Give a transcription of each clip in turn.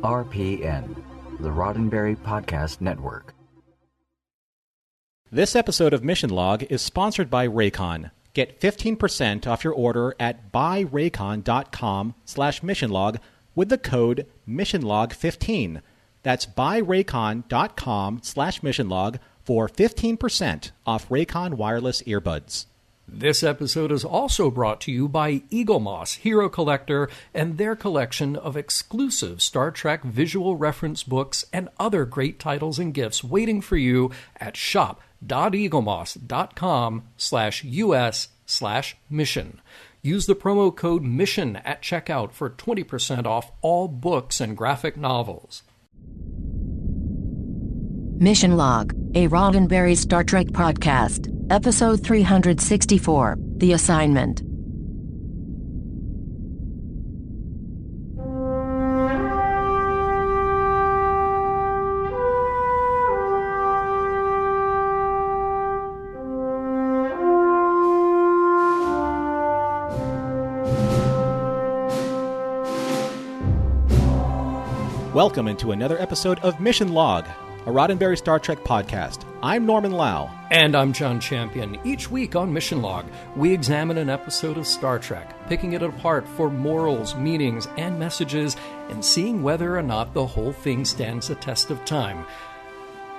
RPN, the Roddenberry Podcast Network. This episode of Mission Log is sponsored by Raycon. Get 15% off your order at buyraycon.com/missionlog with the code MissionLog15. That's buyraycon.com/missionlog for 15% off Raycon wireless earbuds. This episode is also brought to you by Eaglemoss, Hero Collector, and their collection of exclusive Star Trek visual reference books and other great titles and gifts waiting for you at shop.eaglemoss.com/US/mission. Use the promo code MISSION at checkout for 20% off all books and graphic novels. Mission Log, a Roddenberry Star Trek podcast, episode 364, The Assignment. Welcome into another episode of Mission Log, a Roddenberry Star Trek podcast. I'm Norman Lau. And I'm John Champion. Each week on Mission Log, we examine an episode of Star Trek, picking it apart for morals, meanings, and messages, and seeing whether or not the whole thing stands the test of time.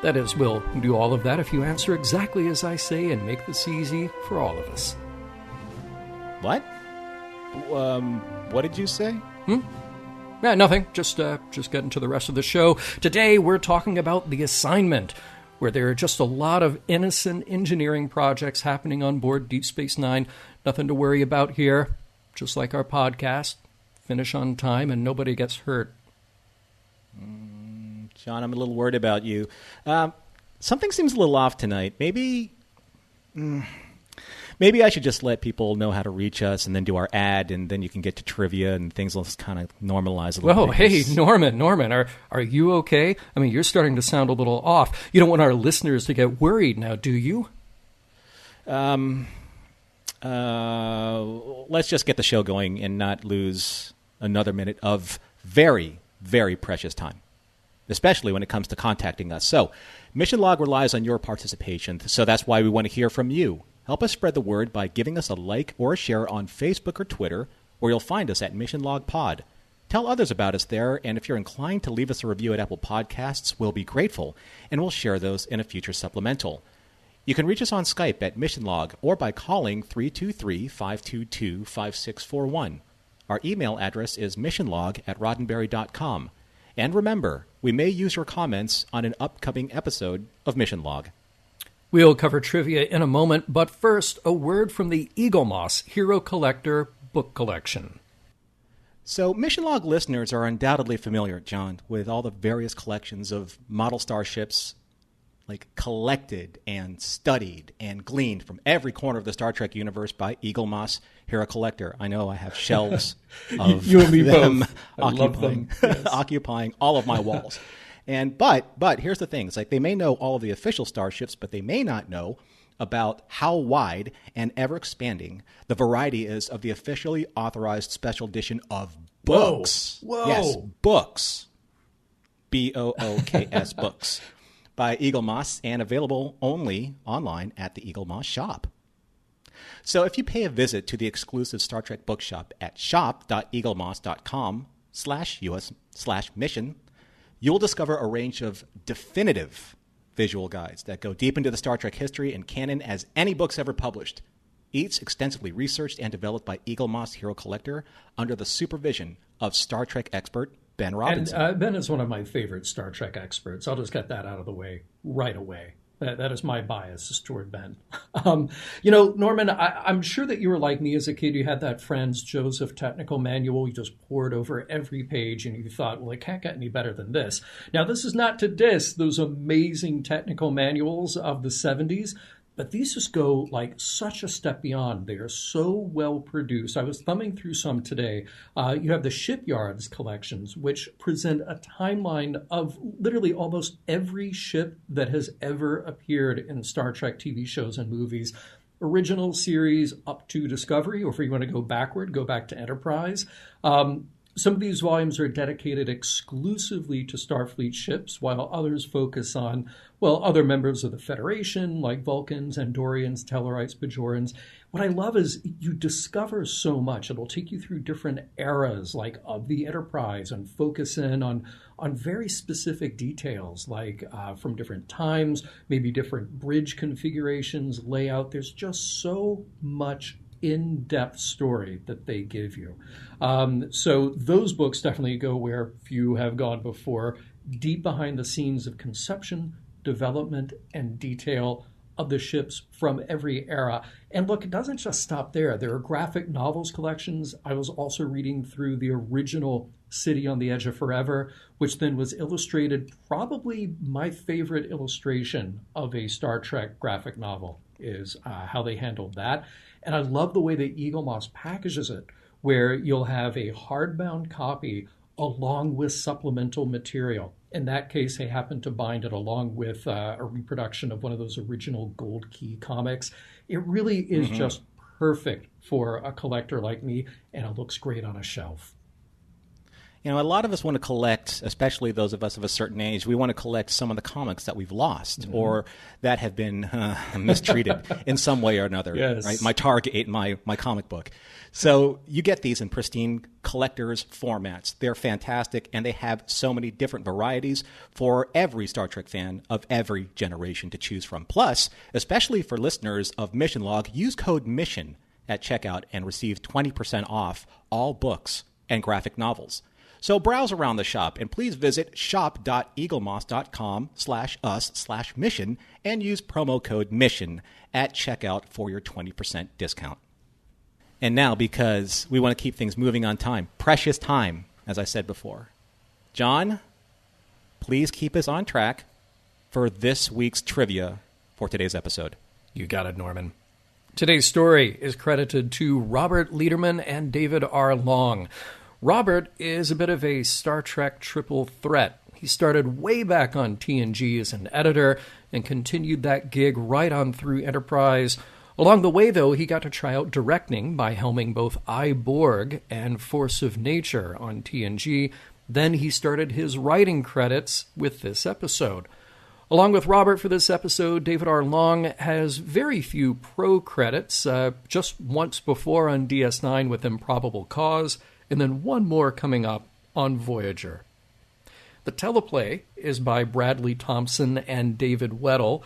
That is, we'll do all of that if you answer exactly as I say and make this easy for all of us. What? What did you say? Nothing. Just getting to the rest of the show. Today, we're talking about The Assignment, where there are just a lot of innocent engineering projects happening on board Deep Space Nine. Nothing to worry about here. Just like our podcast. Finish on time and nobody gets hurt. John, I'm a little worried about you. Something seems a little off tonight. Maybe I should just let people know how to reach us and then do our ad, and then you can get to trivia and things will just kind of normalize a little bit. Oh, hey, Norman, are you okay? I mean, you're starting to sound a little off. You don't want our listeners to get worried now, do you? Let's just get the show going and not lose another minute of very, very precious time, especially when it comes to contacting us. So, Mission Log relies on your participation, so that's why we want to hear from you. Help us spread the word by giving us a like or a share on Facebook or Twitter, or you'll find us at Mission Log Pod. Tell others about us there, and if you're inclined to leave us a review at Apple Podcasts, we'll be grateful, and we'll share those in a future supplemental. You can reach us on Skype at Mission Log or by calling 323-522-5641. Our email address is missionlog@roddenberry.com. And remember, we may use your comments on an upcoming episode of Mission Log. We'll cover trivia in a moment, but first, a word from the Eaglemoss Hero Collector book collection. So, Mission Log listeners are undoubtedly familiar, John, with all the various collections of model starships, like collected and studied and gleaned from every corner of the Star Trek universe by Eaglemoss Hero Collector. I know I have shelves of you and me them both. occupying, Yes. occupying all of my walls. And but here's the thing: it's like they may know all of the official starships, but they may not know about how wide and ever expanding the variety is of the officially authorized special edition of books. Whoa. Yes, books. BOOKS books by Eaglemoss, and available only online at the Eaglemoss shop. So if you pay a visit to the exclusive Star Trek bookshop at shop.eaglemoss.com/US/mission, you will discover a range of definitive visual guides that go deep into the Star Trek history and canon as any books ever published, each extensively researched and developed by Eaglemoss Hero Collector under the supervision of Star Trek expert Ben Robinson. And Ben is one of my favorite Star Trek experts. I'll just get that out of the way right away. That is my bias toward Ben. Norman, I'm sure that you were like me as a kid. You had that Franz Joseph technical manual. You just poured over every page and you thought, well, it can't get any better than this. Now, this is not to diss those amazing technical manuals of the 70s, but these just go like such a step beyond. They are so well produced. I was thumbing through some today. You have the Shipyards collections, which present a timeline of literally almost every ship that has ever appeared in Star Trek TV shows and movies. Original series up to Discovery, or if you want to go backward, go back to Enterprise. Some of these volumes are dedicated exclusively to Starfleet ships, while others focus on, well, other members of the Federation, like Vulcans, Andorians, Tellarites, Bajorans. What I love is you discover so much. It'll take you through different eras, like of the Enterprise, and focus in on very specific details, like from different times, maybe different bridge configurations, layout. There's just so much in-depth story that they give you. So those books definitely go where few have gone before, deep behind the scenes of conception, development, and detail of the ships from every era. And look, it doesn't just stop there. There are graphic novels collections. I was also reading through the original City on the Edge of Forever, which then was illustrated. Probably my favorite illustration of a Star Trek graphic novel is how they handled that. And I love the way that Eaglemoss packages it, where you'll have a hardbound copy along with supplemental material. In that case, they happen to bind it along with a reproduction of one of those original Gold Key comics. It really is just perfect for a collector like me, and it looks great on a shelf. You know, a lot of us want to collect, especially those of us of a certain age, we want to collect some of the comics that we've lost or that have been mistreated in some way or another. Yes. Right? My Target, my comic book. So you get these in pristine collector's formats. They're fantastic, and they have so many different varieties for every Star Trek fan of every generation to choose from. Plus, especially for listeners of Mission Log, use code MISSION at checkout and receive 20% off all books and graphic novels. So browse around the shop and please visit shop.eaglemoss.com/us/mission and use promo code MISSION at checkout for your 20% discount. And now, because we want to keep things moving on time, precious time, as I said before, John, please keep us on track for this week's trivia for today's episode. You got it, Norman. Today's story is credited to Robert Lederman and David R. Long. Robert is a bit of a Star Trek triple threat. He started way back on TNG as an editor and continued that gig right on through Enterprise. Along the way, though, he got to try out directing by helming both I, Borg and Force of Nature on TNG. Then he started his writing credits with this episode. Along with Robert for this episode, David R. Long has very few pro credits, just once before on DS9 with Improbable Cause, and then one more coming up on Voyager. The teleplay is by Bradley Thompson and David Weddle.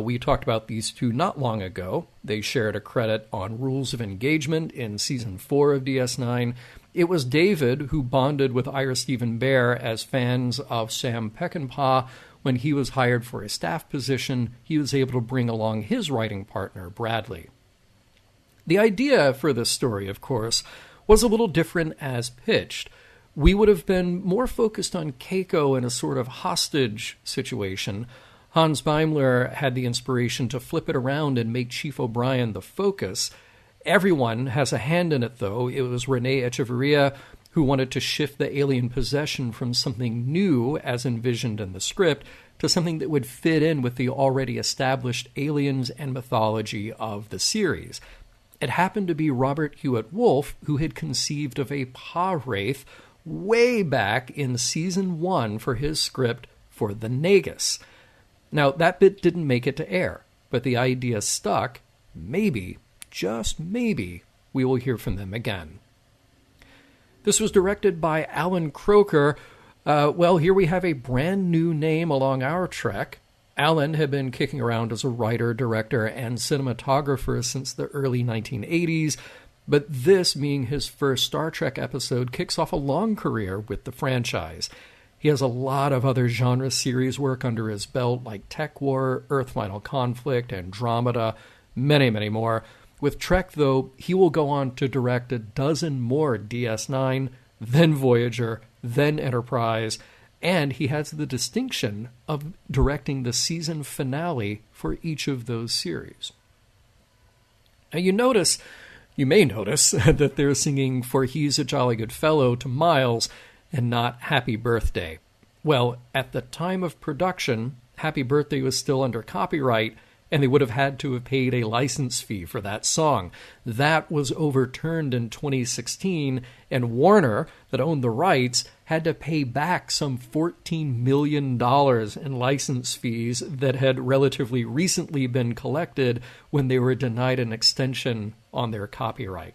We talked about these two not long ago. They shared a credit on Rules of Engagement in Season 4 of DS9. It was David who bonded with Ira Stephen Bear as fans of Sam Peckinpah. When he was hired for a staff position, he was able to bring along his writing partner, Bradley. The idea for this story, of course, was a little different as pitched. We would have been more focused on Keiko in a sort of hostage situation. Hans Beimler had the inspiration to flip it around and make Chief O'Brien the focus. Everyone has a hand in it, though. It was Renee Echeverria who wanted to shift the alien possession from something new, as envisioned in the script, to something that would fit in with the already established aliens and mythology of the series. It happened to be Robert Hewitt Wolfe who had conceived of a pah-wraith way back in Season 1 for his script for The Nagus. Now, that bit didn't make it to air, but the idea stuck. Maybe, just maybe, we will hear from them again. This was directed by Alan Croker. Here we have a brand new name along our trek. Alan had been kicking around as a writer, director, and cinematographer since the early 1980s, but this, being his first Star Trek episode, kicks off a long career with the franchise. He has a lot of other genre series work under his belt, like Tech War, Earth Final Conflict, Andromeda, many, many more. With Trek, though, he will go on to direct a dozen more DS9, then Voyager, then Enterprise, and he has the distinction of directing the season finale for each of those series. Now you may notice that they're singing For He's a Jolly Good Fellow to Miles and not Happy Birthday. Well, at the time of production, Happy Birthday was still under copyright, and they would have had to have paid a license fee for that song. That was overturned in 2016, and Warner, that owned the rights, had to pay back some $14 million in license fees that had relatively recently been collected when they were denied an extension on their copyright.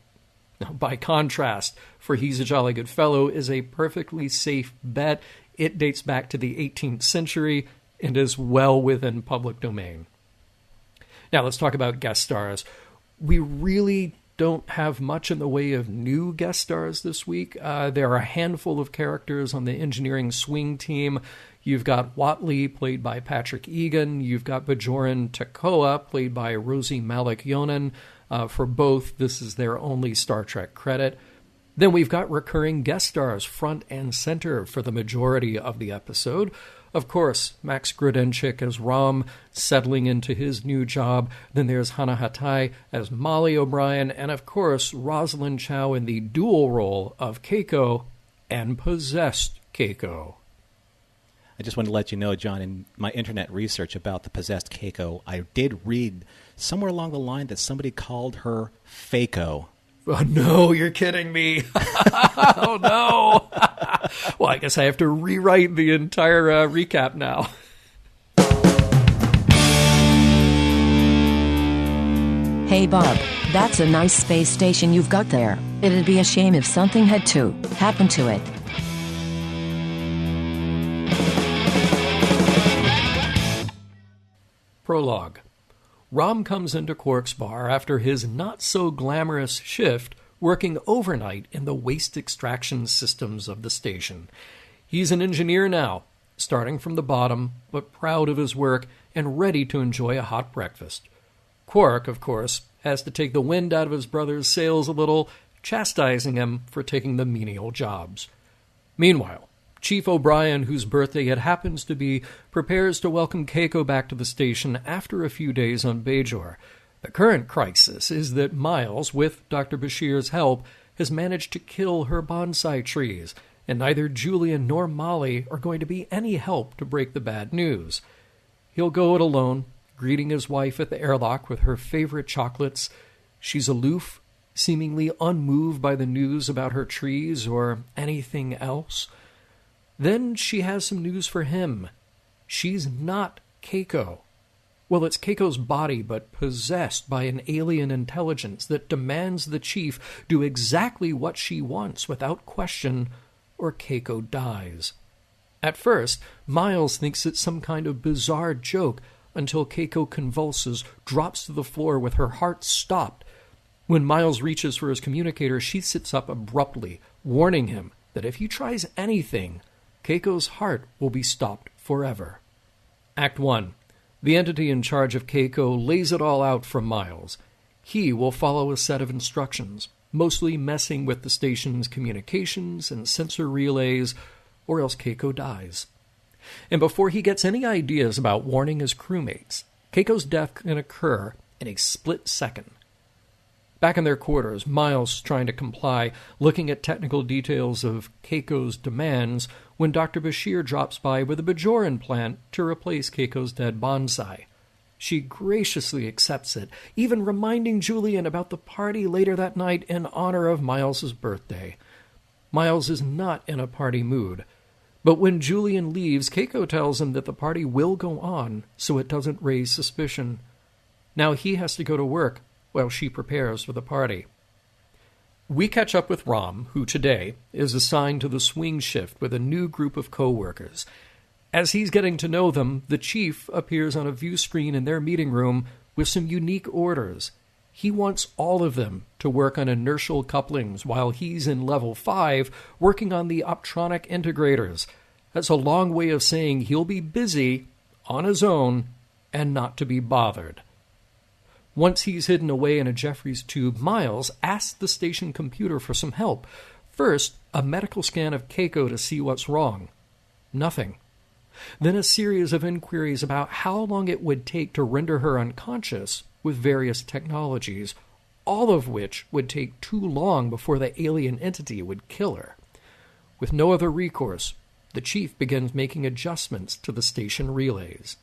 Now, by contrast, For He's a Jolly Good Fellow is a perfectly safe bet. It dates back to the 18th century and is well within public domain. Now let's talk about guest stars. We really don't have much in the way of new guest stars this week. There are a handful of characters on the engineering swing team. You've got Whatley, played by Patrick Egan. You've got Bajoran Tekoa, played by Rosie Malek-Yonan. For both, this is their only Star Trek credit. Then we've got recurring guest stars front and center for the majority of the episode. Of course, Max Grodenchik as Rom, settling into his new job. Then there's Hannah Hattai as Molly O'Brien. And of course, Rosalind Chow in the dual role of Keiko and possessed Keiko. I just want to let you know, John, in my internet research about the possessed Keiko, I did read somewhere along the line that somebody called her Fako. Oh, no, you're kidding me. Oh, no. Well, I guess I have to rewrite the entire recap now. Hey, Bob, that's a nice space station you've got there. It'd be a shame if something had to happen to it. Prologue. Rom comes into Quark's bar after his not-so-glamorous shift working overnight in the waste extraction systems of the station. He's an engineer now, starting from the bottom, but proud of his work and ready to enjoy a hot breakfast. Quark, of course, has to take the wind out of his brother's sails a little, chastising him for taking the menial jobs. Meanwhile, Chief O'Brien, whose birthday it happens to be, prepares to welcome Keiko back to the station after a few days on Bajor. The current crisis is that Miles, with Dr. Bashir's help, has managed to kill her bonsai trees, and neither Julian nor Molly are going to be any help to break the bad news. He'll go it alone, greeting his wife at the airlock with her favorite chocolates. She's aloof, seemingly unmoved by the news about her trees or anything else. Then she has some news for him. She's not Keiko. Well, it's Keiko's body, but possessed by an alien intelligence that demands the chief do exactly what she wants without question, or Keiko dies. At first, Miles thinks it's some kind of bizarre joke until Keiko convulses, drops to the floor with her heart stopped. When Miles reaches for his communicator, she sits up abruptly, warning him that if he tries anything, Keiko's heart will be stopped forever. Act 1. The entity in charge of Keiko lays it all out for Miles. He will follow a set of instructions, mostly messing with the station's communications and sensor relays, or else Keiko dies. And before he gets any ideas about warning his crewmates, Keiko's death can occur in a split second. Back in their quarters, Miles, trying to comply, looking at technical details of Keiko's demands, when Dr. Bashir drops by with a Bajoran plant to replace Keiko's dead bonsai. She graciously accepts it, even reminding Julian about the party later that night in honor of Miles's birthday. Miles is not in a party mood, but when Julian leaves, Keiko tells him that the party will go on, so it doesn't raise suspicion. Now he has to go to work while she prepares for the party. We catch up with Rom, who today is assigned to the swing shift with a new group of co-workers. As he's getting to know them, the chief appears on a view screen in their meeting room with some unique orders. He wants all of them to work on inertial couplings while he's in level 5 working on the optronic integrators. That's a long way of saying he'll be busy, on his own, and not to be bothered. Once he's hidden away in a Jeffries tube, Miles asks the station computer for some help. First, a medical scan of Keiko to see what's wrong. Nothing. Then a series of inquiries about how long it would take to render her unconscious with various technologies, all of which would take too long before the alien entity would kill her. With no other recourse, the chief begins making adjustments to the station relays.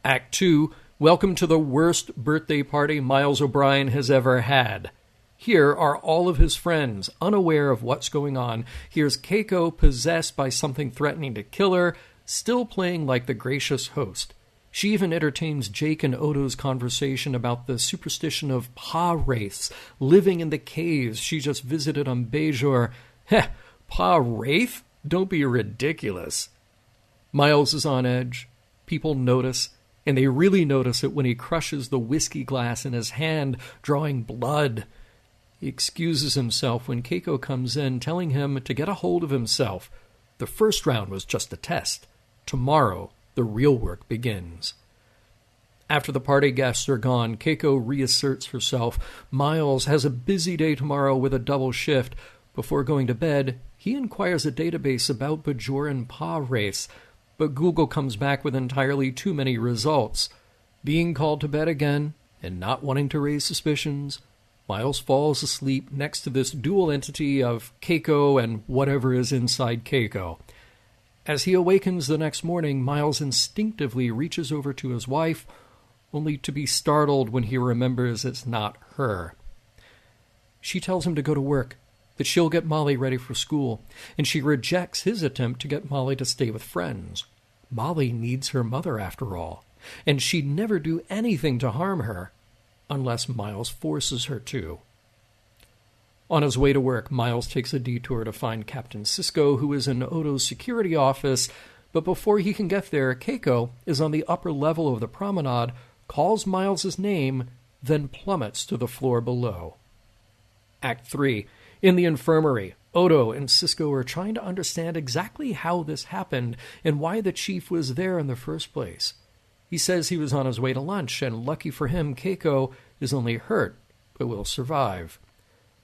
Act 2, Welcome to the worst birthday party Miles O'Brien has ever had. Here are all of his friends, unaware of what's going on. Here's Keiko, possessed by something threatening to kill her, still playing like the gracious host. She even entertains Jake and Odo's conversation about the superstition of pah-wraiths living in the caves she just visited on Bajor. Heh, pah-wraith? Don't be ridiculous. Miles is on edge. People notice, and they really notice it when he crushes the whiskey glass in his hand, drawing blood. He excuses himself when Keiko comes in, telling him to get a hold of himself. The first round was just a test. Tomorrow, the real work begins. After the party guests are gone, Keiko reasserts herself. Miles has a busy day tomorrow with a double shift. Before going to bed, he inquires a database about Bajoran pah-wraiths, but Google comes back with entirely too many results. Being called to bed again, and not wanting to raise suspicions, Miles falls asleep next to this dual entity of Keiko and whatever is inside Keiko. As he awakens the next morning, Miles instinctively reaches over to his wife, only to be startled when he remembers it's not her. She tells him to go to work, that she'll get Molly ready for school, and she rejects his attempt to get Molly to stay with friends. Molly needs her mother, after all, and she'd never do anything to harm her, unless Miles forces her to. On his way to work, Miles takes a detour to find Captain Sisko, who is in Odo's security office, but before he can get there, Keiko is on the upper level of the promenade, calls Miles's name, then plummets to the floor below. Act 3. In the infirmary, Odo and Sisko are trying to understand exactly how this happened and why the chief was there in the first place. He says he was on his way to lunch, and lucky for him, Keiko is only hurt, but will survive.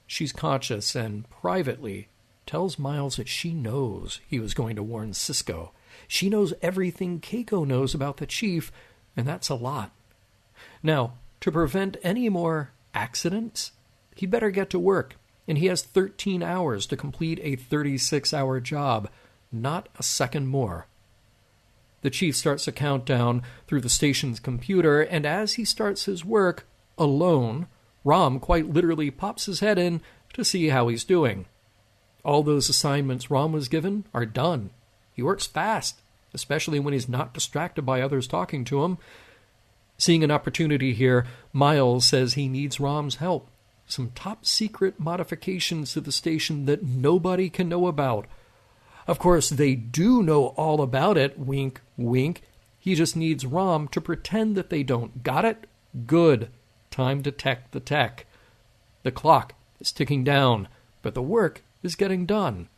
She's conscious and, privately, tells Miles that she knows he was going to warn Sisko. She knows everything Keiko knows about the chief, and that's a lot. Now, to prevent any more accidents, he'd better get to work, and he has 13 hours to complete a 36-hour job, not a second more. The chief starts a countdown through the station's computer, and as he starts his work, alone, Rom quite literally pops his head in to see how he's doing. All those assignments Rom was given are done. He works fast, especially when he's not distracted by others talking to him. Seeing an opportunity here, Miles says he needs Rom's help. Some top-secret modifications to the station that nobody can know about. Of course, they do know all about it, wink, wink. He just needs Rom to pretend that they don't. Got it? Good. Time to tech the tech. The clock is ticking down, but the work is getting done.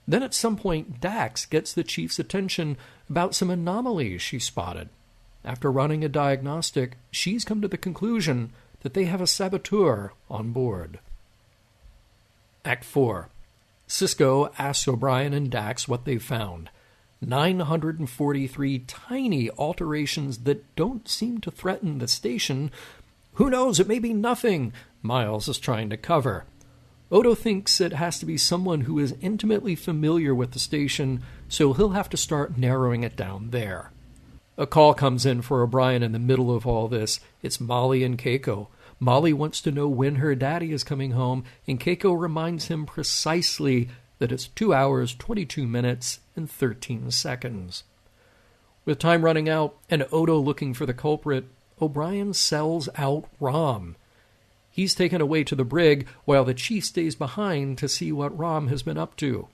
Then at some point, Dax gets the chief's attention about some anomalies she spotted. After running a diagnostic, she's come to the conclusion that they have a saboteur on board. Act 4. Sisko asks O'Brien and Dax what they've found. 943 tiny alterations that don't seem to threaten the station. Who knows, it may be nothing, Miles is trying to cover. Odo thinks it has to be someone who is intimately familiar with the station, so he'll have to start narrowing it down there. A call comes in for O'Brien in the middle of all this. It's Molly and Keiko. Molly wants to know when her daddy is coming home, and Keiko reminds him precisely that it's 2 hours, 22 minutes, and 13 seconds. With time running out and Odo looking for the culprit, O'Brien sells out Rom. He's taken away to the brig, while the chief stays behind to see what Rom has been up to.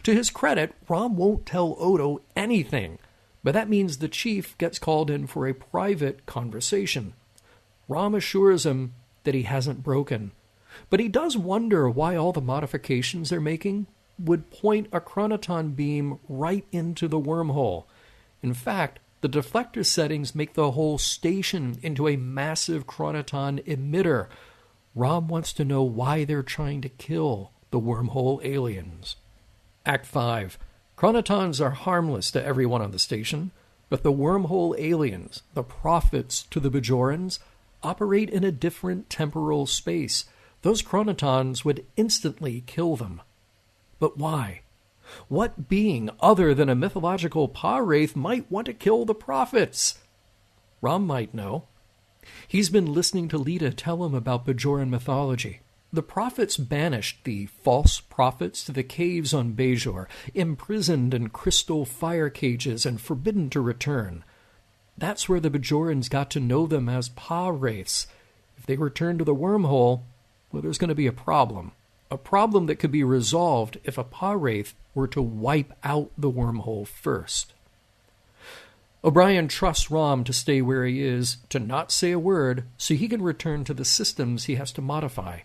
To his credit, Rom won't tell Odo anything, but that means the chief gets called in for a private conversation. Rom assures him that he hasn't broken, but he does wonder why all the modifications they're making would point a chronoton beam right into the wormhole. In fact, the deflector settings make the whole station into a massive chronoton emitter. Rom wants to know why they're trying to kill the wormhole aliens. Act 5. Chronotons are harmless to everyone on the station, but the wormhole aliens, the prophets to the Bajorans, operate in a different temporal space. Those chronotons would instantly kill them. But why? What being other than a mythological pah-wraith might want to kill the prophets? Rom might know. He's been listening to Lita tell him about Bajoran mythology. The prophets banished the false prophets to the caves on Bajor, imprisoned in crystal fire cages and forbidden to return. That's where the Bajorans got to know them as pah-wraiths. If they return to the wormhole, well, there's going to be a problem. A problem that could be resolved if a pah-wraith were to wipe out the wormhole first. O'Brien trusts Rom to stay where he is, to not say a word, so he can return to the systems he has to modify.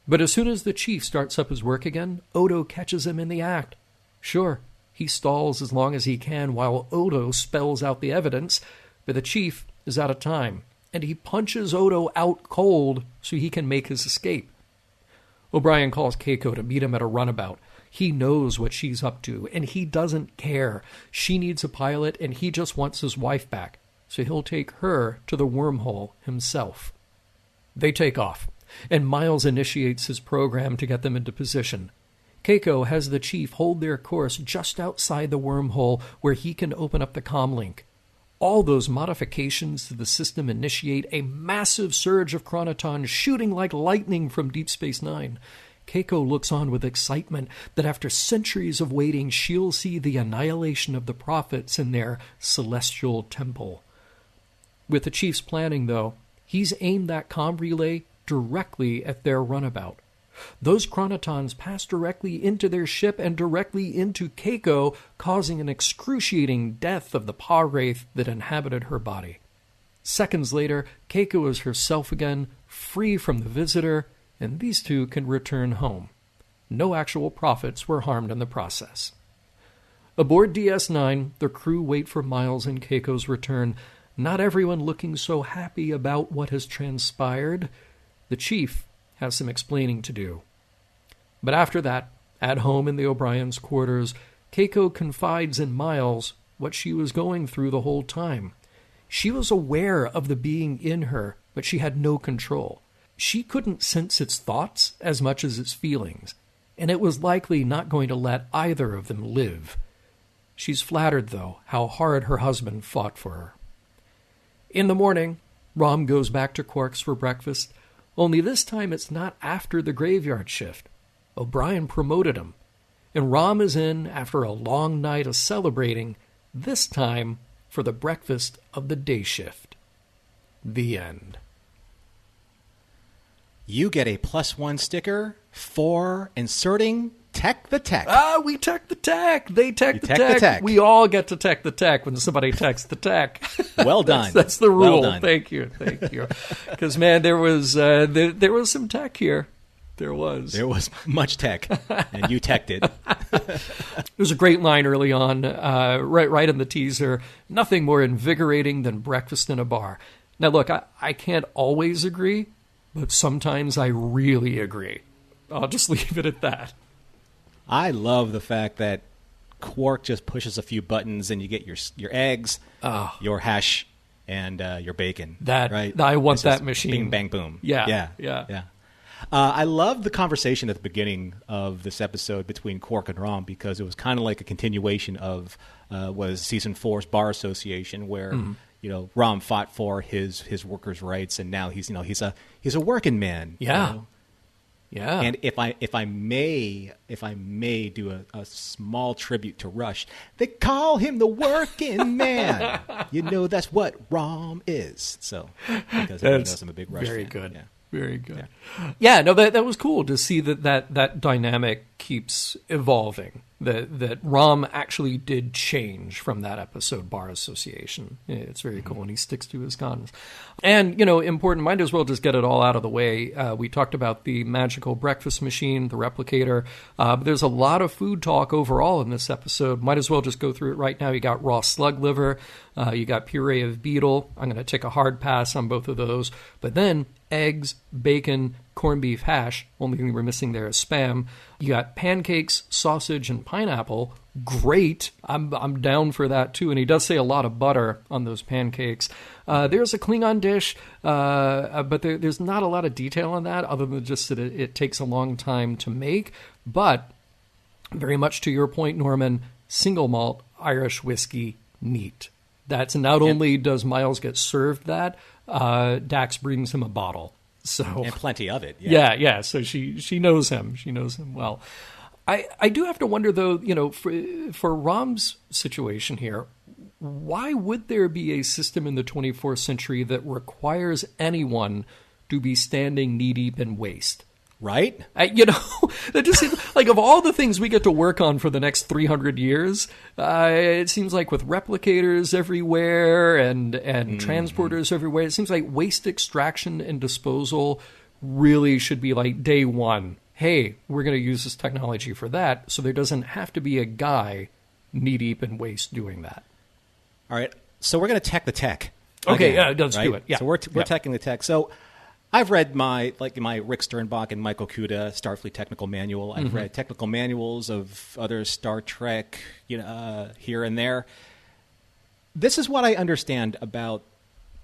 But as soon as the chief starts up his work again, Odo catches him in the act. Sure, he stalls as long as he can while Odo spells out the evidence, but the chief is out of time, and he punches Odo out cold so he can make his escape. O'Brien calls Keiko to meet him at a runabout. He knows what she's up to, and he doesn't care. She needs a pilot, and he just wants his wife back, so he'll take her to the wormhole himself. They take off, and Miles initiates his program to get them into position. Keiko has the chief hold their course just outside the wormhole where he can open up the comlink. All those modifications to the system initiate a massive surge of chronotons shooting like lightning from Deep Space Nine. Keiko looks on with excitement that after centuries of waiting, she'll see the annihilation of the prophets in their celestial temple. With the chief's planning, though, he's aimed that comm relay directly at their runabout. Those chronotons pass directly into their ship and directly into Keiko, causing an excruciating death of the pah-wraith that inhabited her body. Seconds later, Keiko is herself again, free from the visitor, and these two can return home. No actual prophets were harmed in the process. Aboard DS9, the crew wait for Miles and Keiko's return, not everyone looking so happy about what has transpired. The chief has some explaining to do. But after that, at home in the O'Brien's quarters, Keiko confides in Miles what she was going through the whole time. She was aware of the being in her, but she had no control. She couldn't sense its thoughts as much as its feelings, and it was likely not going to let either of them live. She's flattered, though, how hard her husband fought for her. In the morning, Rom goes back to Quark's for breakfast, only this time it's not after the graveyard shift. O'Brien promoted him, and Rom is in after a long night of celebrating, this time for the breakfast of the day shift. The end. You get a +1 sticker for inserting Tech the Tech. We tech the tech. They tech the tech. We all get to tech the tech when somebody techs the tech. Well done. That's the rule. Well done. Thank you. Because, man, there was some tech here. There was much tech, and you teched it. There's a great line early on, right in the teaser. Nothing more invigorating than breakfast in a bar. Now, look, I can't always agree, but sometimes I really agree. I'll just leave it at that. I love the fact that Quark just pushes a few buttons and you get your eggs, your hash, and your bacon. Right? I want that machine. Bing, bang, boom. Yeah. I love the conversation at the beginning of this episode between Quark and Rom because it was kind of like a continuation of was season 4's Bar Association where Rom fought for his workers' rights and now he's a working man. Yeah. You know? Yeah. And if I may do a small tribute to Rush, they call him the working man. That's what Rom is. So because everyone knows I'm a big Rush very fan. good. Yeah. Very good. Yeah, no, that was cool to see that dynamic keeps evolving. That Rom actually did change from that episode, Bar Association. It's very cool, and he sticks to his guns. And, important, might as well just get it all out of the way. We talked about the magical breakfast machine, the replicator. But there's a lot of food talk overall in this episode. Might as well just go through it right now. You got raw slug liver. You got puree of beetle. I'm going to take a hard pass on both of those. But then eggs, bacon, corned beef hash. Only thing we're missing there is Spam. You got pancakes, sausage, and pineapple. Great. I'm down for that, too. And he does say a lot of butter on those pancakes. There's a Klingon dish, but there's not a lot of detail on that, other than just that it takes a long time to make. But very much to your point, Norman, single malt Irish whiskey, neat. That's not only does Miles get served that, Dax brings him a bottle. So and plenty of it. Yeah. So she knows him. She knows him well. I do have to wonder, though, for Rom's situation here, why would there be a system in the 24th century that requires anyone to be standing knee-deep in waste? Right? That just seems like, of all the things we get to work on for the next 300 years, it seems like with replicators everywhere and transporters everywhere, it seems like waste extraction and disposal really should be like day one. Hey, we're going to use this technology for that, so there doesn't have to be a guy knee-deep in waste doing that. All right, so we're going to tech the tech. Okay, again, let's do it. Yeah. So we're teching the tech. So I've read my Rick Sternbach and Michael Kuda Starfleet technical manual. I've read technical manuals of other Star Trek, here and there. This is what I understand about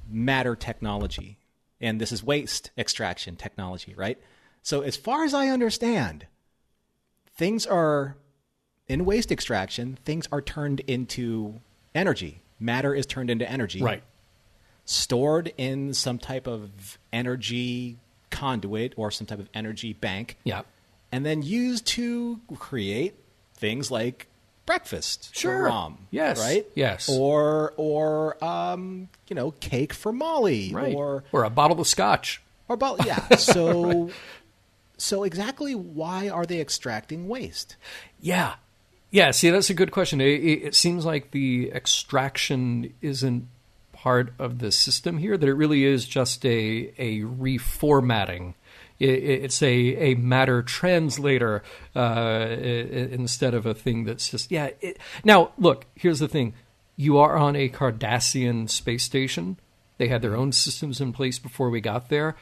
matter technology, and this is waste extraction technology, right? So as far as I understand, things are in waste extraction. Things are turned into energy. Matter is turned into energy. Right. Stored in some type of energy conduit or some type of energy bank. Yeah. And then used to create things like breakfast for Rom. Yes. Right? Yes. Or cake for Molly. Right. Or a bottle of scotch. So exactly why are they extracting waste? Yeah. Yeah, see, that's a good question. It seems like the extraction isn't part of the system here, that it really is just a reformatting. It's a matter translator instead of a thing that's just, Now, look, here's the thing. You are on a Cardassian space station. They had their own systems in place before we got there.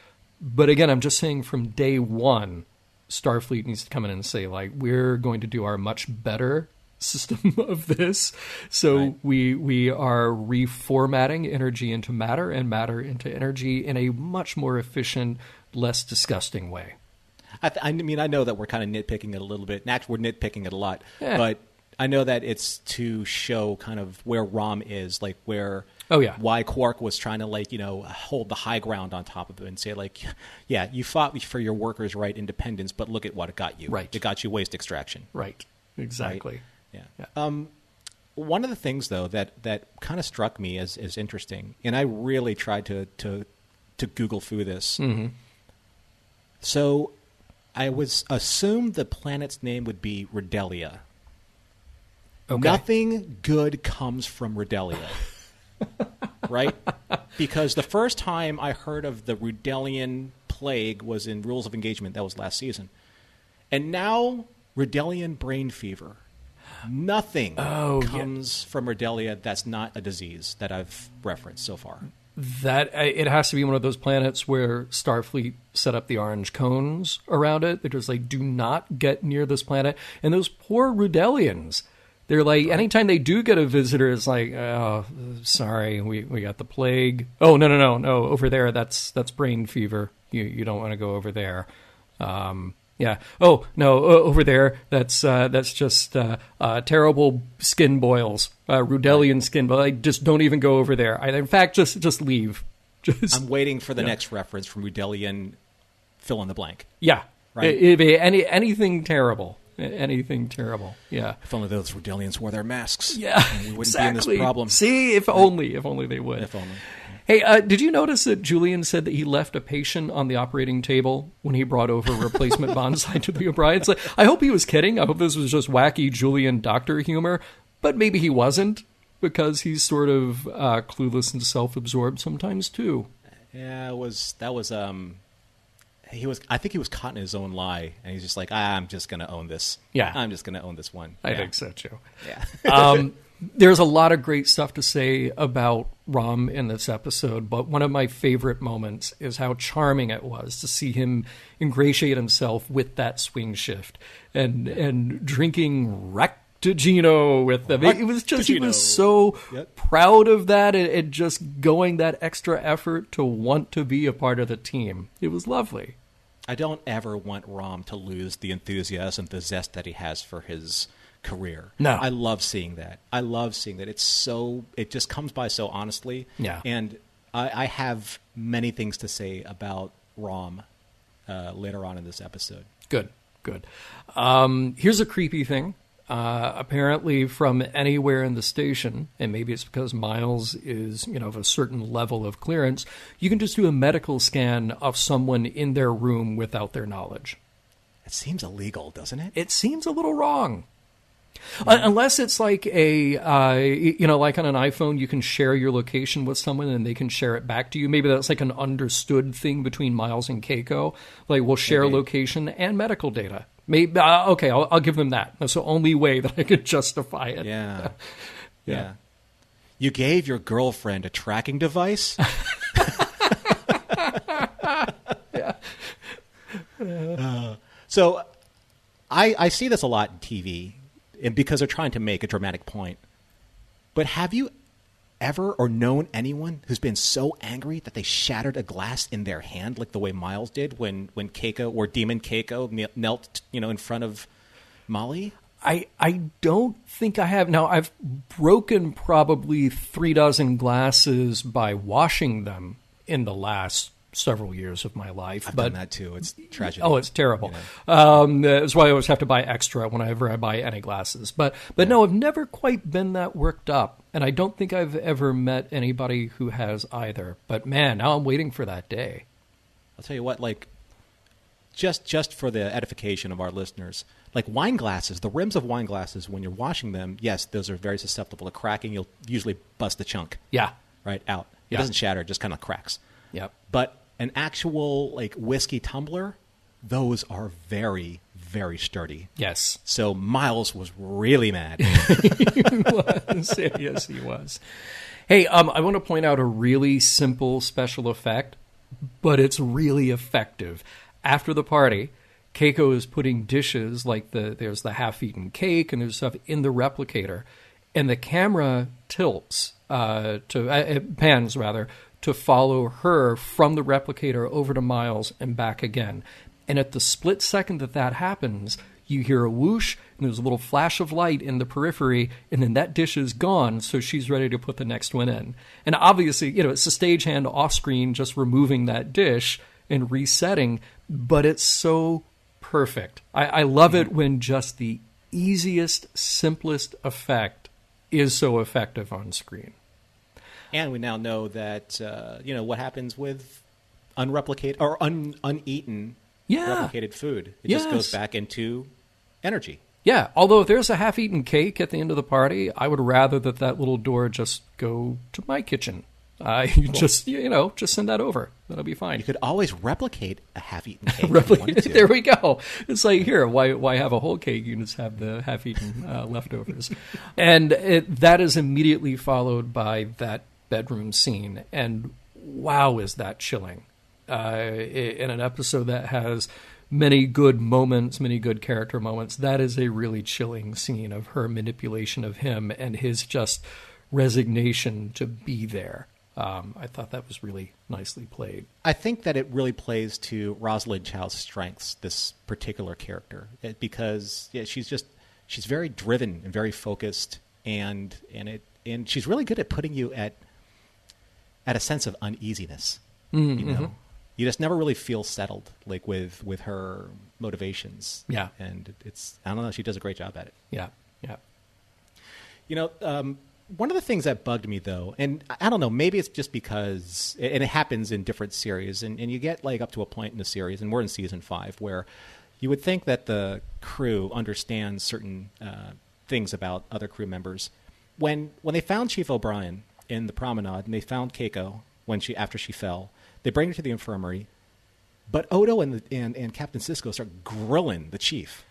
But again, I'm just saying from day one, Starfleet needs to come in and say, like, we're going to do our much better system of this. So we are reformatting energy into matter and matter into energy in a much more efficient, less disgusting way. I mean, I know that we're kind of nitpicking it a little bit. Actually, we're nitpicking it a lot. Yeah. But I know that it's to show kind of where Rom is, like where... Oh, yeah. Why Quark was trying to, hold the high ground on top of it and say, like, yeah, you fought for your workers' right independence, but look at what it got you. Right. It got you waste extraction. Right. Exactly. Right? Yeah. One of the things, though, that kind of struck me as interesting, and I really tried to Google through this. Mm-hmm. So I assumed the planet's name would be Redelia. Okay. Nothing good comes from Redelia. Right? Because the first time I heard of the Rudelian plague was in Rules of Engagement. That was last season. And now, Rudelian brain fever. Nothing comes from Redelia that's not a disease that I've referenced so far. That it has to be one of those planets where Starfleet set up the orange cones around it. They're just like, do not get near this planet. And those poor Rudelians, they're like, anytime they do get a visitor, it's like, oh, sorry, we got the plague. Oh, no, over there, that's brain fever. You don't want to go over there. Yeah. Oh, no, over there, that's just terrible skin boils, Rudelian skin boils. Like, just don't even go over there. In fact, just leave. I'm waiting for the next reference from Rudelian fill in the blank. Yeah. Right. It'd be anything terrible. Anything terrible. Yeah. If only those Rudelians wore their masks. Yeah. We wouldn't be in this problem. See, if only they would. If only. Hey, did you notice that Julian said that he left a patient on the operating table when he brought over replacement bonsai to the O'Briens? Like, I hope he was kidding. I hope this was just wacky Julian doctor humor, but maybe he wasn't, because he's sort of clueless and self-absorbed sometimes too. Yeah, I think he was caught in his own lie, and he's just like, I'm just going to own this. Yeah. I'm just going to own this one. I think so, too. Yeah. There's a lot of great stuff to say about Rom in this episode, but one of my favorite moments is how charming it was to see him ingratiate himself with that swing shift and drinking Rectigino with them. It was just, he was so proud of that and just going that extra effort to want to be a part of the team. It was lovely. I don't ever want Rom to lose the enthusiasm, the zest that he has for his career. No. I love seeing that. It just comes by so honestly. Yeah. And I have many things to say about Rom later on in this episode. Good. Here's a creepy thing. Apparently from anywhere in the station, and maybe it's because Miles is, of a certain level of clearance, you can just do a medical scan of someone in their room without their knowledge. It seems illegal, doesn't it? It seems a little wrong. Unless it's like like on an iPhone, you can share your location with someone and they can share it back to you. Maybe that's like an understood thing between Miles and Keiko. Like, we'll share location and medical data. Maybe okay, I'll give them that. That's the only way that I could justify it. Yeah. You gave your girlfriend a tracking device? So I see this a lot in TV, and because they're trying to make a dramatic point. But have you ever or known anyone who's been so angry that they shattered a glass in their hand, like the way Miles did when Keiko or Demon Keiko knelt, in front of Molly? I don't think I have. Now, I've broken probably 36 glasses by washing them in the last several years of my life. I've done that too. It's tragic. Oh, it's terrible. That's why I always have to buy extra whenever I buy any glasses. But no, I've never quite been that worked up. And I don't think I've ever met anybody who has either. But man, now I'm waiting for that day. I'll tell you what, like, just for the edification of our listeners, like wine glasses, the rims of wine glasses, when you're washing them, yes, those are very susceptible to cracking. You'll usually bust a chunk. Yeah. Right out. It Yeah. doesn't shatter, it just kind of cracks. Yep. But an actual like whiskey tumbler, those are very, very sturdy. Yes. So Miles was really mad. He was. Yes, he was. Hey, I want to point out a really simple special effect, but it's really effective. After the party, Keiko is putting dishes like there's the half-eaten cake and there's stuff in the replicator, and the camera tilts pans to follow her from the replicator over to Miles and back again. And at the split second that happens, you hear a whoosh, and there's a little flash of light in the periphery, and then that dish is gone, so she's ready to put the next one in. And obviously, it's a stagehand off-screen just removing that dish and resetting, but it's so perfect. I love it when just the easiest, simplest effect is so effective on screen. And we now know that, what happens with unreplicated or uneaten replicated food. It just goes back into energy. Yeah, although if there's a half-eaten cake at the end of the party, I would rather that little door just go to my kitchen. Just send that over. That'll be fine. You could always replicate a half-eaten cake. If you wanted to. There we go. It's like, here, why have a whole cake? You can just have the half-eaten leftovers. And that is immediately followed by that bedroom scene. And wow, is that chilling. In an episode that has many good moments, many good character moments, that is a really chilling scene of her manipulation of him and his just resignation to be there. I thought that was really nicely played. I think that it really plays to Rosalind Chow's strengths, this particular character, because she's very driven and very focused, and she's really good at putting you at a sense of uneasiness. Mm-hmm. You just never really feel settled, like with her motivations. Yeah, and I don't know, she does a great job at it. Yeah. One of the things that bugged me, though, and I don't know, maybe it's just because, and it happens in different series, and you get like up to a point in the series, and we're in season 5, where you would think that the crew understands certain things about other crew members. When they found Chief O'Brien in the promenade, and they found Keiko after she fell, they bring her to the infirmary, but Odo and Captain Sisko start grilling the chief,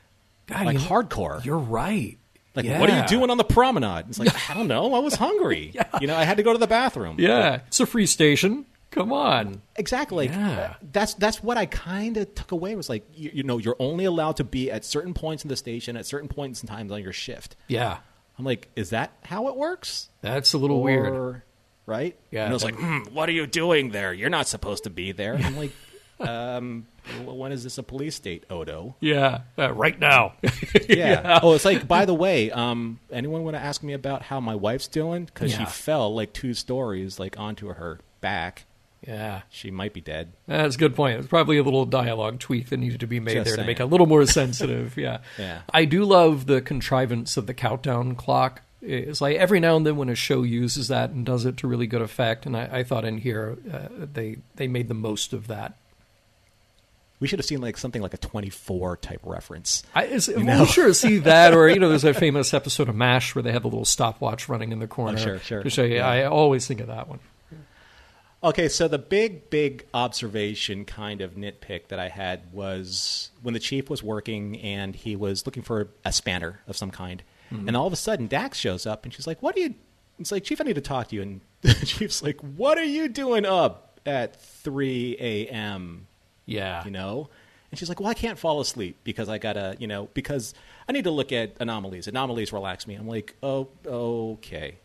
God, hardcore. You're right. Like, what are you doing on the promenade? It's like, I don't know. I was hungry. I had to go to the bathroom. Yeah, it's a free station. Come on. Exactly. Yeah. That's what I kind of took away, was like, you're only allowed to be at certain points in the station at certain points in times on your shift. Yeah. I'm like, is that how it works? That's a little weird. Right? Yeah. And I was like, what are you doing there? You're not supposed to be there. I'm like, When is this a police state, Odo? Yeah, right now. Yeah. Oh, it's like, by the way, anyone want to ask me about how my wife's doing? Because she fell like 2 stories like onto her back. Yeah. She might be dead. That's a good point. It's probably a little dialogue tweak that needed to be made Just there saying. to make it a little more sensitive. Yeah. Yeah. I do love the contrivance of the countdown clock. It's like every now and then when a show uses that and does it to really good effect, and I thought in here they made the most of that. We should have seen like something like a 24 type reference. We'll sure see that, or there's a famous episode of MASH where they have a little stopwatch running in the corner. Sure. To show you, I always think of that one. Okay, so the big observation kind of nitpick that I had was when the chief was working and he was looking for a spanner of some kind. Mm-hmm. And all of a sudden Dax shows up and she's like, it's like, Chief, I need to talk to you. And the chief's like, what are you doing up at 3 a.m.? Yeah. And she's like, well, I can't fall asleep because I gotta, because I need to look at anomalies. Anomalies relax me. I'm like, oh, okay.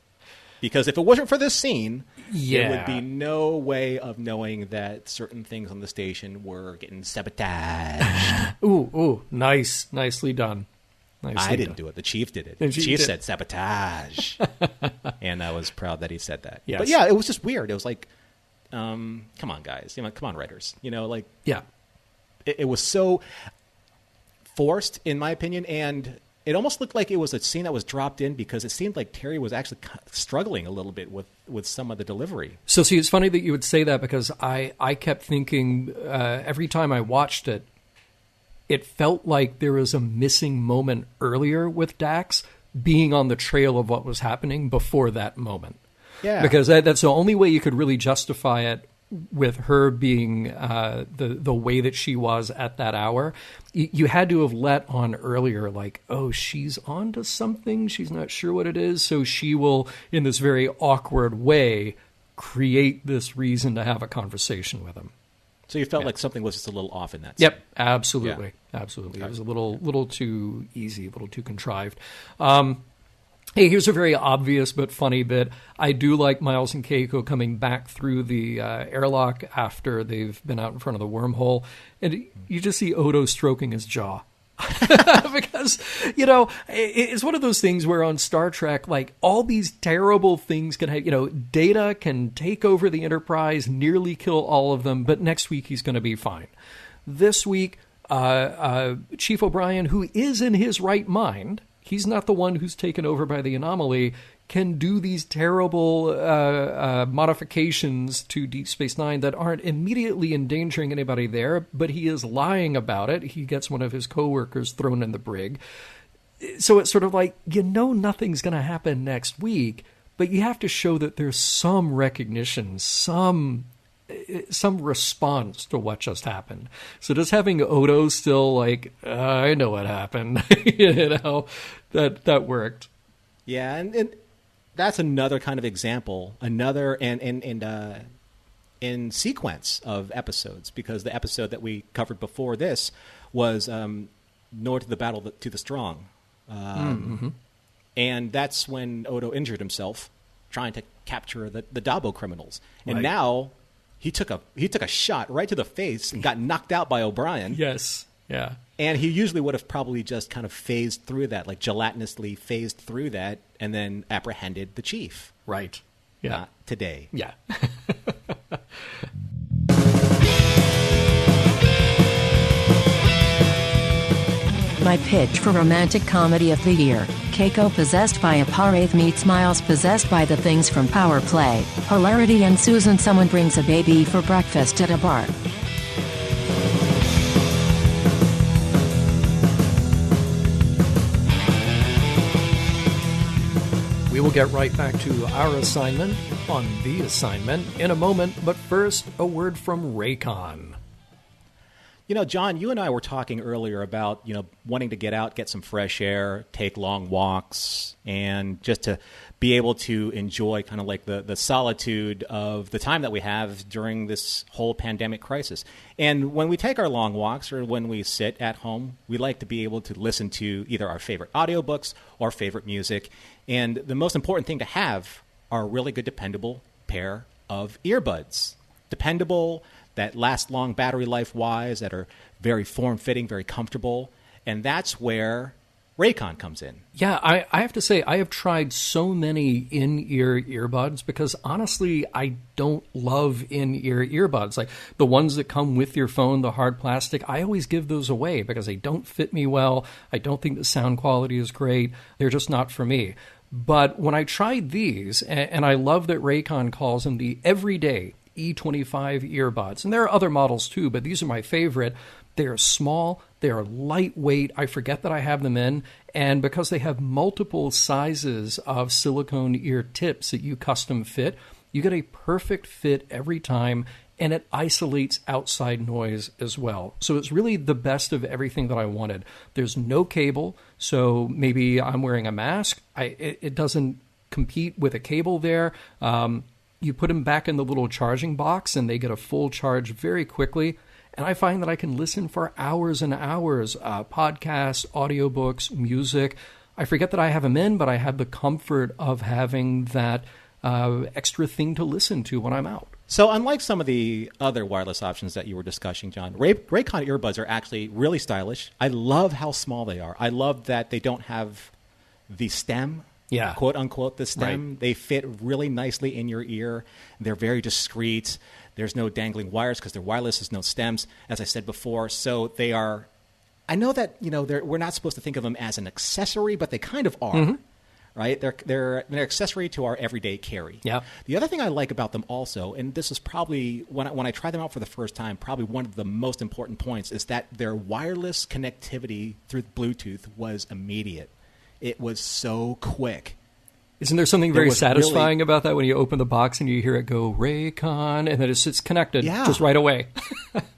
Because if it wasn't for this scene, there would be no way of knowing that certain things on the station were getting sabotaged. Ooh, nicely done. I didn't do it. The chief did it. The chief said sabotage. And I was proud that he said that. Yes. But yeah, it was just weird. It was like, come on, guys. Come on, writers. It was so forced, in my opinion, and it almost looked like it was a scene that was dropped in because it seemed like Terry was actually struggling a little bit with some of the delivery. So, see, it's funny that you would say that because I kept thinking every time I watched it, it felt like there was a missing moment earlier with Dax being on the trail of what was happening before that moment. Yeah. Because that's the only way you could really justify it with her being the way that she was at that hour. You had to have let on earlier, like, oh, she's on to something. She's not sure what it is. So she will, in this very awkward way, create this reason to have a conversation with him. So you felt like something was just a little off in that scene. Yep, absolutely. Yeah. Absolutely. It was a little too easy, a little too contrived. Hey, here's a very obvious but funny bit. I do like Miles and Keiko coming back through the airlock after they've been out in front of the wormhole, and you just see Odo stroking his jaw. Because, it's one of those things where on Star Trek, like, all these terrible things can happen. Data can take over the Enterprise, nearly kill all of them, but next week he's going to be fine. This week, Chief O'Brien, who is in his right mind, he's not the one who's taken over by the anomaly, can do these terrible modifications to Deep Space Nine that aren't immediately endangering anybody there, but he is lying about it. He gets one of his coworkers thrown in the brig. So it's sort of like, nothing's going to happen next week, but you have to show that there's some recognition, some response to what just happened. So just having Odo still like, I know what happened, that worked. Yeah, and that's another kind of example, in sequence of episodes, because the episode that we covered before this was North of the Battle to the Strong. And that's when Odo injured himself trying to capture the Dabo criminals. And now he took a shot right to the face and got knocked out by O'Brien. Yes. Yeah. And he usually would have probably just kind of phased through that, like gelatinously phased through that, and then apprehended the chief. Right. Yeah. Not today. Yeah. My pitch for romantic comedy of the year: Keiko possessed by a pah-wraith meets Miles possessed by the things from Power Play. Hilarity ensues and someone brings a baby for breakfast at a bar. We will get right back to our assignment on The Assignment in a moment, but first, a word from Raycon. John, you and I were talking earlier about, wanting to get out, get some fresh air, take long walks, and just to be able to enjoy kind of like the solitude of the time that we have during this whole pandemic crisis. And when we take our long walks or when we sit at home, we like to be able to listen to either our favorite audiobooks or favorite music. And the most important thing to have are a really good, dependable pair of earbuds. Dependable, that last long battery life-wise, that are very form-fitting, very comfortable. And that's where Raycon comes in. Yeah, I have to say, I have tried so many in-ear earbuds because, honestly, I don't love in-ear earbuds. Like, the ones that come with your phone, the hard plastic, I always give those away because they don't fit me well. I don't think the sound quality is great. They're just not for me. But when I tried these, and I love that Raycon calls them the everyday E25 earbuds, and there are other models too, but these are my favorite. They are small, they are lightweight. I forget that I have them in, and because they have multiple sizes of silicone ear tips that you custom fit, you get a perfect fit every time, and it isolates outside noise as well. So it's really the best of everything that I wanted. There's no cable, so maybe I'm wearing a mask. It doesn't compete with a cable there. You put them back in the little charging box, and they get a full charge very quickly. And I find that I can listen for hours and hours, podcasts, audiobooks, music. I forget that I have them in, but I have the comfort of having that extra thing to listen to when I'm out. So unlike some of the other wireless options that you were discussing, John, Raycon earbuds are actually really stylish. I love how small they are. I love that they don't have the stem. Yeah. Quote unquote, the stem. Right. They fit really nicely in your ear. They're very discreet. There's no dangling wires because they're wireless. There's no stems, as I said before. So they are, I know that, we're not supposed to think of them as an accessory, but they kind of are, right? They're an accessory to our everyday carry. Yeah. The other thing I like about them also, and this is probably, when I tried them out for the first time, probably one of the most important points is that their wireless connectivity through Bluetooth was immediate. It was so quick. Isn't there something very satisfying about that when you open the box and you hear it go Raycon and then it's connected just right away?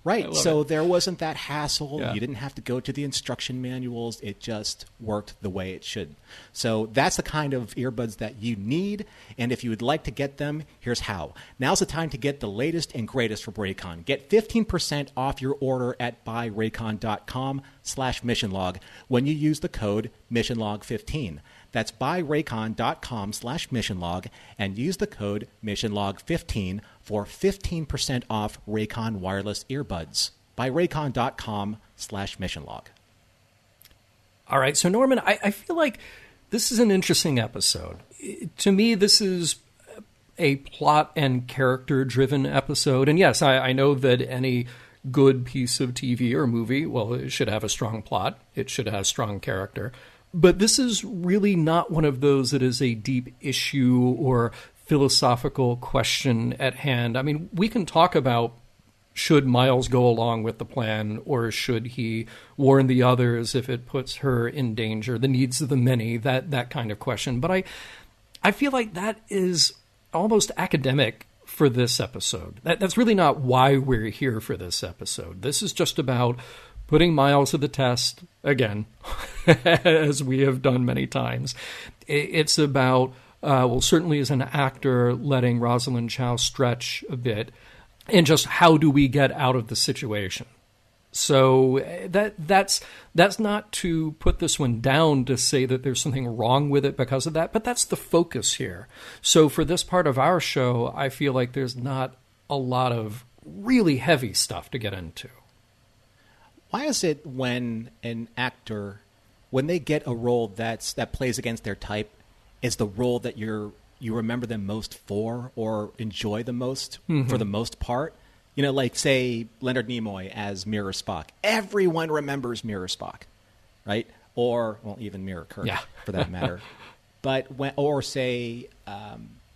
Right. So there wasn't that hassle. Yeah. You didn't have to go to the instruction manuals. It just worked the way it should. So that's the kind of earbuds that you need. And if you would like to get them, here's how. Now's the time to get the latest and greatest from Raycon. Get 15% off your order at buyraycon.com/missionlog when you use the code missionlog15. That's buyraycon.com/missionlog and use the code missionlog15 for 15% off Raycon wireless earbuds. Buyraycon.com/missionlog. All right. So, Norman, I feel like this is an interesting episode. To me, this is a plot and character-driven episode. And yes, I know that any good piece of TV or movie, well, it should have a strong plot. It should have strong character. But this is really not one of those that is a deep issue or philosophical question at hand. I mean, we can talk about should Miles go along with the plan or should he warn the others if it puts her in danger, the needs of the many, that kind of question. But I feel like that is almost academic for this episode. That's really not why we're here for this episode. This is just about putting Miles to the test, again, as we have done many times. It's about, certainly as an actor, letting Rosalind Chow stretch a bit, and just how do we get out of the situation. So that's not to put this one down to say that there's something wrong with it because of that, but that's the focus here. So for this part of our show, I feel like there's not a lot of really heavy stuff to get into. Why is it when an actor, when they get a role that plays against their type, is the role that you remember them most for or enjoy the most for the most part? Like, say, Leonard Nimoy as Mirror Spock. Everyone remembers Mirror Spock, right? Or, well, even Mirror Kirk, for that matter. But say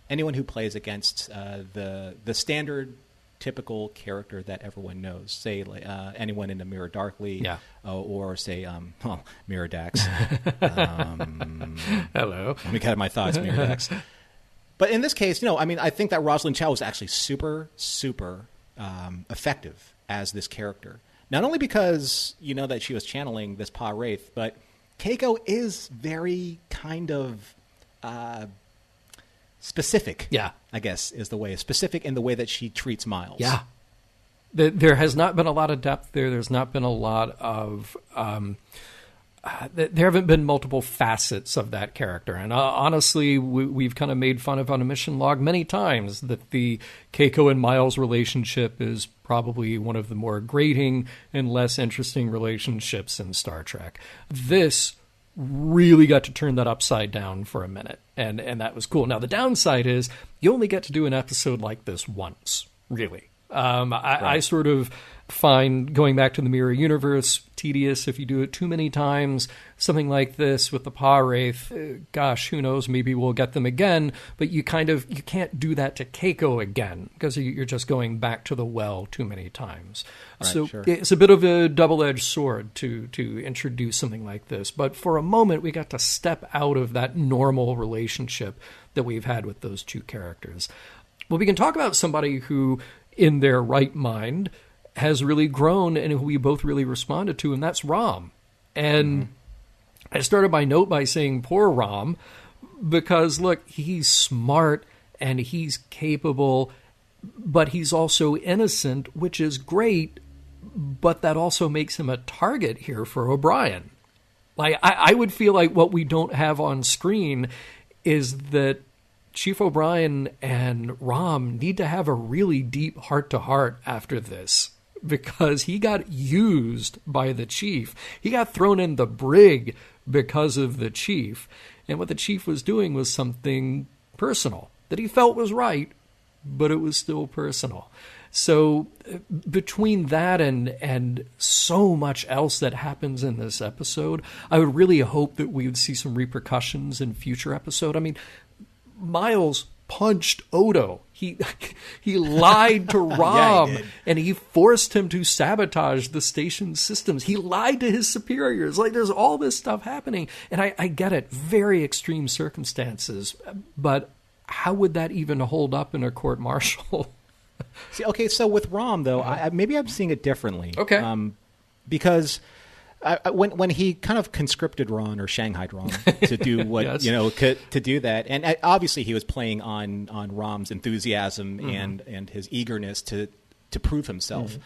anyone who plays against the standard typical character that everyone knows, say anyone in the Mirror Darkly, or say Mirror Dax. Hello. Let me get my thoughts, Mirror Dax. But in this case, I think that Rosalind Chow was actually super, super effective as this character. Not only because that she was channeling this pah-wraith, but Keiko is very kind of specific. Yeah, I guess is the way. Specific in the way that she treats Miles. Yeah, there has not been a lot of depth there. There's not been a lot of. There haven't been multiple facets of that character. And honestly, we've kind of made fun of on a mission log many times that the Keiko and Miles relationship is probably one of the more grating and less interesting relationships in Star Trek. This really got to turn that upside down for a minute, and that was cool. Now, the downside is you only get to do an episode like this once, really. I sort of find going back to the Mirror Universe tedious if you do it too many times. Something like this with the pah-wraith, gosh, who knows, maybe we'll get them again, but you can't do that to Keiko again because you're just going back to the well too many times. Right, so sure. It's a bit of a double-edged sword to introduce something like this, but for a moment we got to step out of that normal relationship that we've had with those two characters. Well, we can talk about somebody who, in their right mind, has really grown and who we both really responded to, and that's Rom. And I started my note by saying poor Rom, because, look, he's smart and he's capable, but he's also innocent, which is great, but that also makes him a target here for O'Brien. Like, I would feel like what we don't have on screen is that Chief O'Brien and Rom need to have a really deep heart-to-heart after this, because he got used by the chief. He got thrown in the brig because of the chief. And what the chief was doing was something personal that he felt was right, but it was still personal. So between that and so much else that happens in this episode, I would really hope that we would see some repercussions in future episode. I mean, Miles punched Odo. He lied to Rom, and he forced him to sabotage the station's systems. He lied to his superiors. Like, there's all this stuff happening, and I get it, very extreme circumstances, but how would that even hold up in a court-martial? See, okay, so with Rom, though, maybe I'm seeing it differently. Okay. Because when he kind of conscripted Ron or Shanghaied Ron to do what, yes. To do that, and obviously he was playing on Rom's enthusiasm and his eagerness to prove himself.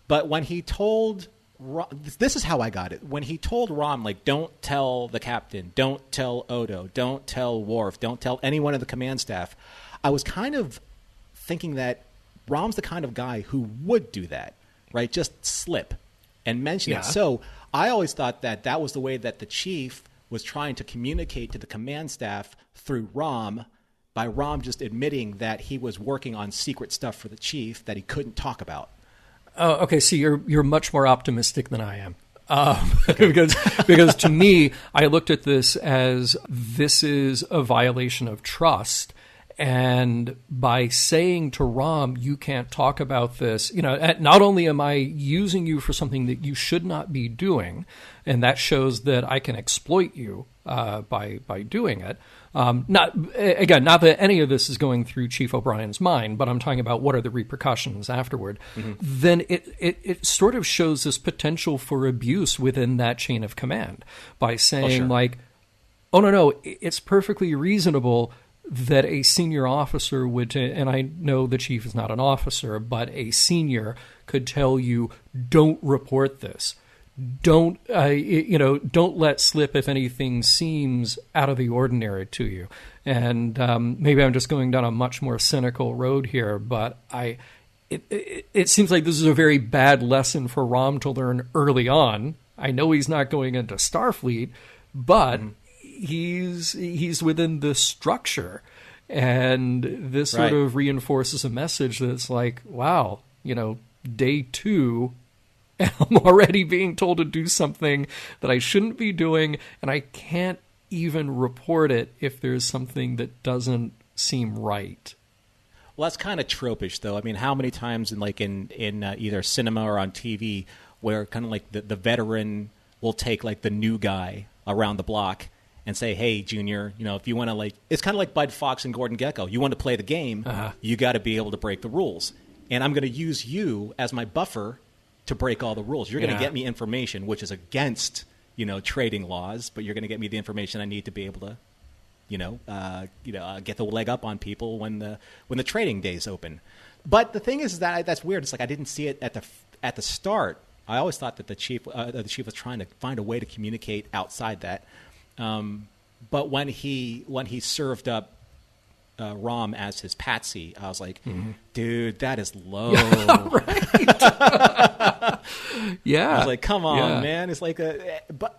But when he told Rom, this is how I got it. When he told Rom, like, don't tell the captain, don't tell Odo, don't tell Worf, don't tell anyone of the command staff, I was kind of thinking that Rom's the kind of guy who would do that, right? Just slip and mention it. So I always thought that was the way that the chief was trying to communicate to the command staff through Rom, by Rom just admitting that he was working on secret stuff for the chief that he couldn't talk about. Oh, okay. So you're much more optimistic than I am. Because to me, I looked at this as this is a violation of trust. And by saying to Rom, you can't talk about this, not only am I using you for something that you should not be doing, and that shows that I can exploit you by doing it. Not that any of this is going through Chief O'Brien's mind, but I'm talking about what are the repercussions afterward. Then it sort of shows this potential for abuse within that chain of command by saying oh, no, it's perfectly reasonable that a senior officer would, and I know the chief is not an officer, but a senior could tell you, don't report this. Don't let slip if anything seems out of the ordinary to you. And maybe I'm just going down a much more cynical road here, but it seems like this is a very bad lesson for Rom to learn early on. I know he's not going into Starfleet, but he's within the structure, and this sort of reinforces a message that's like, wow, day 2, and I'm already being told to do something that I shouldn't be doing, and I can't even report it if there's something that doesn't seem right. Well, that's kind of tropish, though. I mean, how many times in either cinema or on TV where kind of like the veteran will take like the new guy around the block and say, hey, Junior, if you want to, it's kind of like Bud Fox and Gordon Gekko. You want to play the game, you got to be able to break the rules. And I'm going to use you as my buffer to break all the rules. You're going to get me information, which is against, trading laws, but you're going to get me the information I need to be able to, get the leg up on people when the trading days open. But the thing is that that's weird. It's like I didn't see it at the start. I always thought that the chief was trying to find a way to communicate outside that. But when he served up Rom as his patsy, I was like, dude, that is low. Yeah. I was like, come on, man. It's like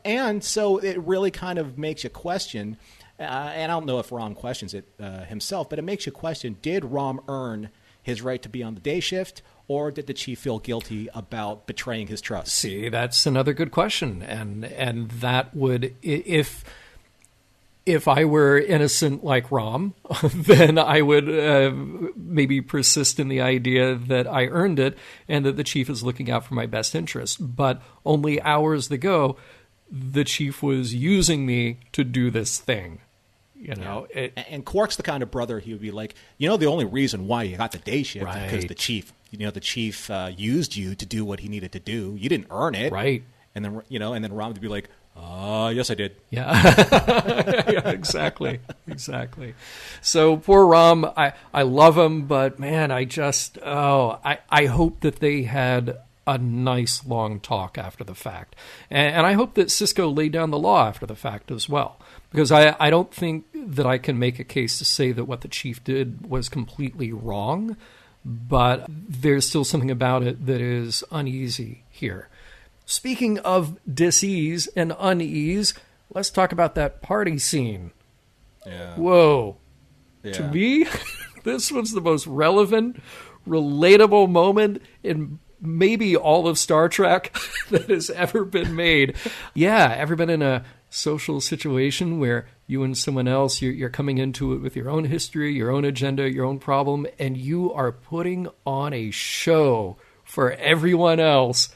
and so it really kind of makes you question, and I don't know if Rom questions it himself, but it makes you question, did Rom earn his right to be on the day shift, or did the chief feel guilty about betraying his trust? See, that's another good question. And that would, if I were innocent like Rom, then I would maybe persist in the idea that I earned it and that the chief is looking out for my best interest. But only hours ago, the chief was using me to do this thing. You know, and Quark's the kind of brother he would be like, the only reason why you got the day shift is because the chief used you to do what he needed to do. You didn't earn it, right? And then Rom would be like, yes, I did. Yeah, yeah, exactly. So poor Rom, I love him, but man, I hope that they had a nice long talk after the fact, and I hope that Sisko laid down the law after the fact as well. Because I don't think that I can make a case to say that what the chief did was completely wrong, but there's still something about it that is uneasy here. Speaking of dis-ease and unease, let's talk about that party scene. Yeah. Whoa. Yeah. To me, this was the most relevant, relatable moment in maybe all of Star Trek that has ever been made. Yeah, ever been in a social situation where you and someone else, you're coming into it with your own history, your own agenda, your own problem, and you are putting on a show for everyone else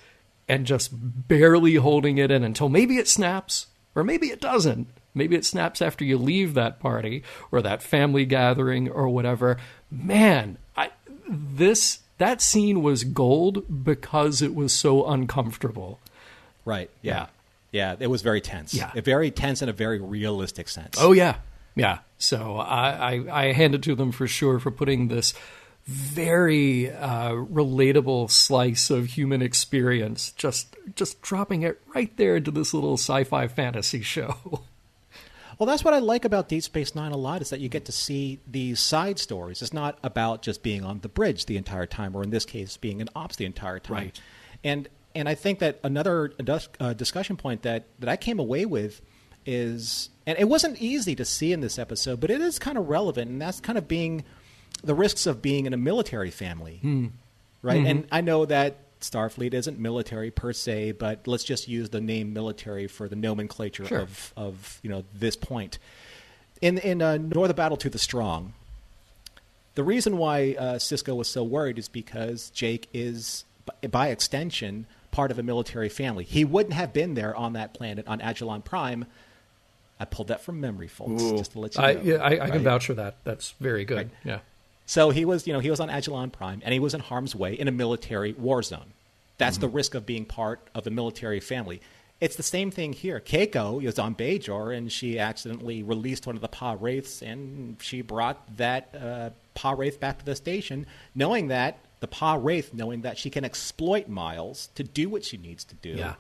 and just barely holding it in until maybe it snaps, or maybe it doesn't. Maybe it snaps after you leave that party or that family gathering or whatever. Man, that scene was gold because it was so uncomfortable. Right, yeah. Yeah, it was very tense. Yeah. Very tense in a very realistic sense. Oh, yeah. Yeah. So I hand it to them for sure for putting this very relatable slice of human experience, just dropping it right there into this little sci-fi fantasy show. Well, that's what I like about Deep Space Nine a lot, is that you get to see these side stories. It's not about just being on the bridge the entire time, or in this case, being in ops the entire time. Right. And I think that another discussion point that I came away with is, and it wasn't easy to see in this episode, but it is kind of relevant, and that's kind of being the risks of being in a military family, right? Mm-hmm. And I know that Starfleet isn't military per se, but let's just use the name military for the nomenclature of this point. In Nor the Battle to the Strong, the reason why Sisko was so worried is because Jake is, by extension, part of a military family. He wouldn't have been there on that planet on Agilon Prime. I pulled that from memory, folks, just to let you know. I can vouch for that. That's very good. Right. Yeah. So he was on Agilon Prime, and he was in harm's way in a military war zone. That's the risk of being part of a military family. It's the same thing here. Keiko was on Bajor, and she accidentally released one of the pah-wraiths, and she brought that pah-wraith back to the station, knowing that she can exploit Miles to do what she needs to do. Yeah.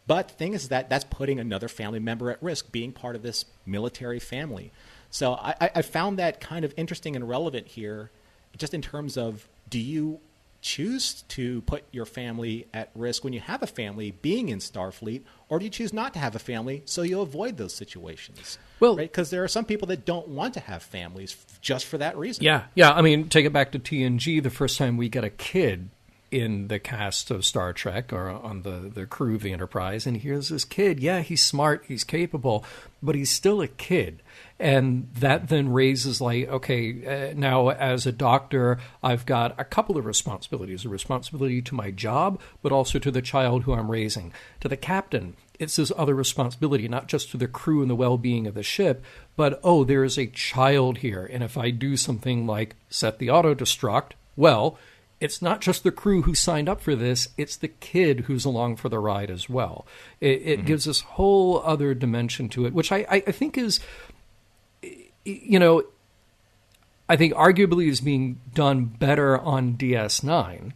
But the thing is that's putting another family member at risk, being part of this military family. So I found that kind of interesting and relevant here, just in terms of, do you choose to put your family at risk when you have a family being in Starfleet, or do you choose not to have a family so you avoid those situations? Well, right? Because there are some people that don't want to have families just for that reason. Yeah. I mean, take it back to TNG, the first time we get a kid in the cast of Star Trek or on the crew of the Enterprise, and here's this kid. Yeah, he's smart, he's capable, but he's still a kid. And that then raises now as a doctor, I've got a couple of responsibilities, a responsibility to my job, but also to the child who I'm raising. To the captain, it's this other responsibility, not just to the crew and the well-being of the ship, but, there is a child here. And if I do something like set the auto-destruct, well, it's not just the crew who signed up for this, it's the kid who's along for the ride as well. It gives this whole other dimension to it, which I think is, I think arguably is being done better on DS9.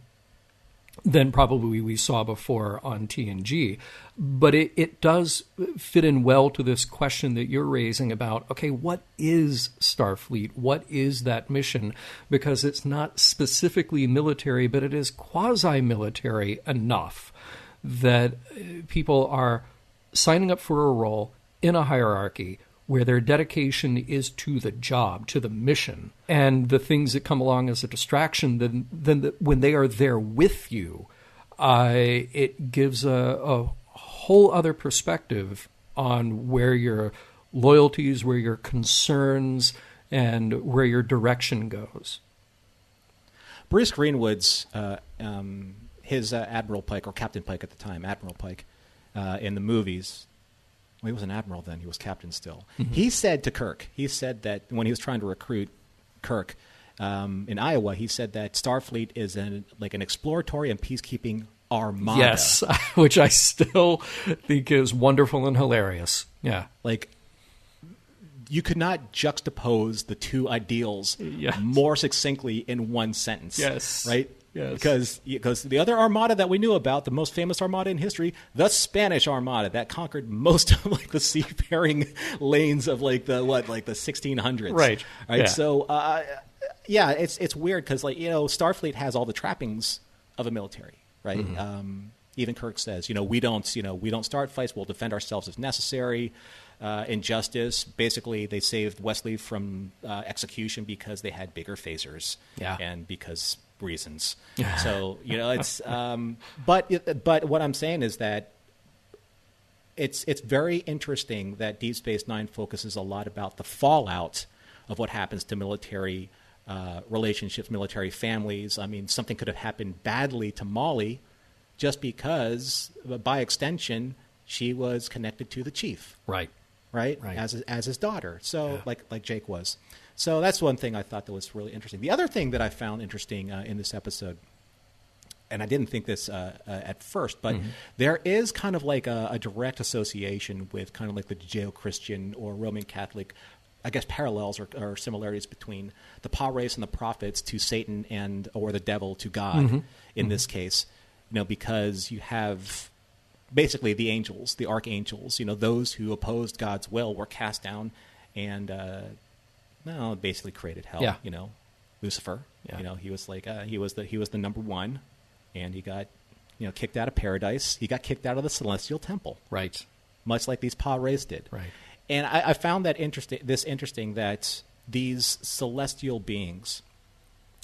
than probably we saw before on TNG. But it does fit in well to this question that you're raising about, okay, what is Starfleet? What is that mission? Because it's not specifically military, but it is quasi-military enough that people are signing up for a role in a hierarchy where their dedication is to the job, to the mission, and the things that come along as a distraction, then when they are there with you, it gives a whole other perspective on where your loyalties, where your concerns, and where your direction goes. Bruce Greenwood's, his Admiral Pike, or Captain Pike at the time, Admiral Pike, in the movies, well, he wasn't admiral then, he was captain still. Mm-hmm. He said to Kirk, he said that when he was trying to recruit Kirk in Iowa, he said that Starfleet is an exploratory and peacekeeping armada. Yes, which I still think is wonderful and hilarious. Yeah. Like, you could not juxtapose the two ideals more succinctly in one sentence. Yes. Right? Yes. Because the other armada that we knew about, the most famous armada in history, the Spanish Armada, that conquered most of the seafaring lanes of the 1600s. Right. Right. Yeah. So it's weird because Starfleet has all the trappings of a military. Right. Mm-hmm. Even Kirk says, we don't start fights. We'll defend ourselves if necessary. Injustice. Basically, they saved Wesley from execution because they had bigger phasers. Yeah. And because reasons. So it's but what I'm saying is that it's very interesting that Deep Space Nine focuses a lot about the fallout of what happens to military relationships, military families. I mean, something could have happened badly to Molly just because, by extension, she was connected to the chief. Right. As his daughter. So like Jake was. So that's one thing I thought that was really interesting. The other thing that I found interesting in this episode, and I didn't think this at first, but there is kind of like a direct association with kind of like the Judeo-Christian or Roman Catholic, I guess, parallels or similarities between the pah-wraiths and the prophets to Satan or the devil to God in this case, because you have basically the angels, the archangels, those who opposed God's will were cast down and basically created hell. Yeah. Lucifer. Yeah. He was he was the number one, and he got kicked out of paradise. He got kicked out of the celestial temple. Right. Much like these pah-wraiths did. Right. And I found that interesting that these celestial beings,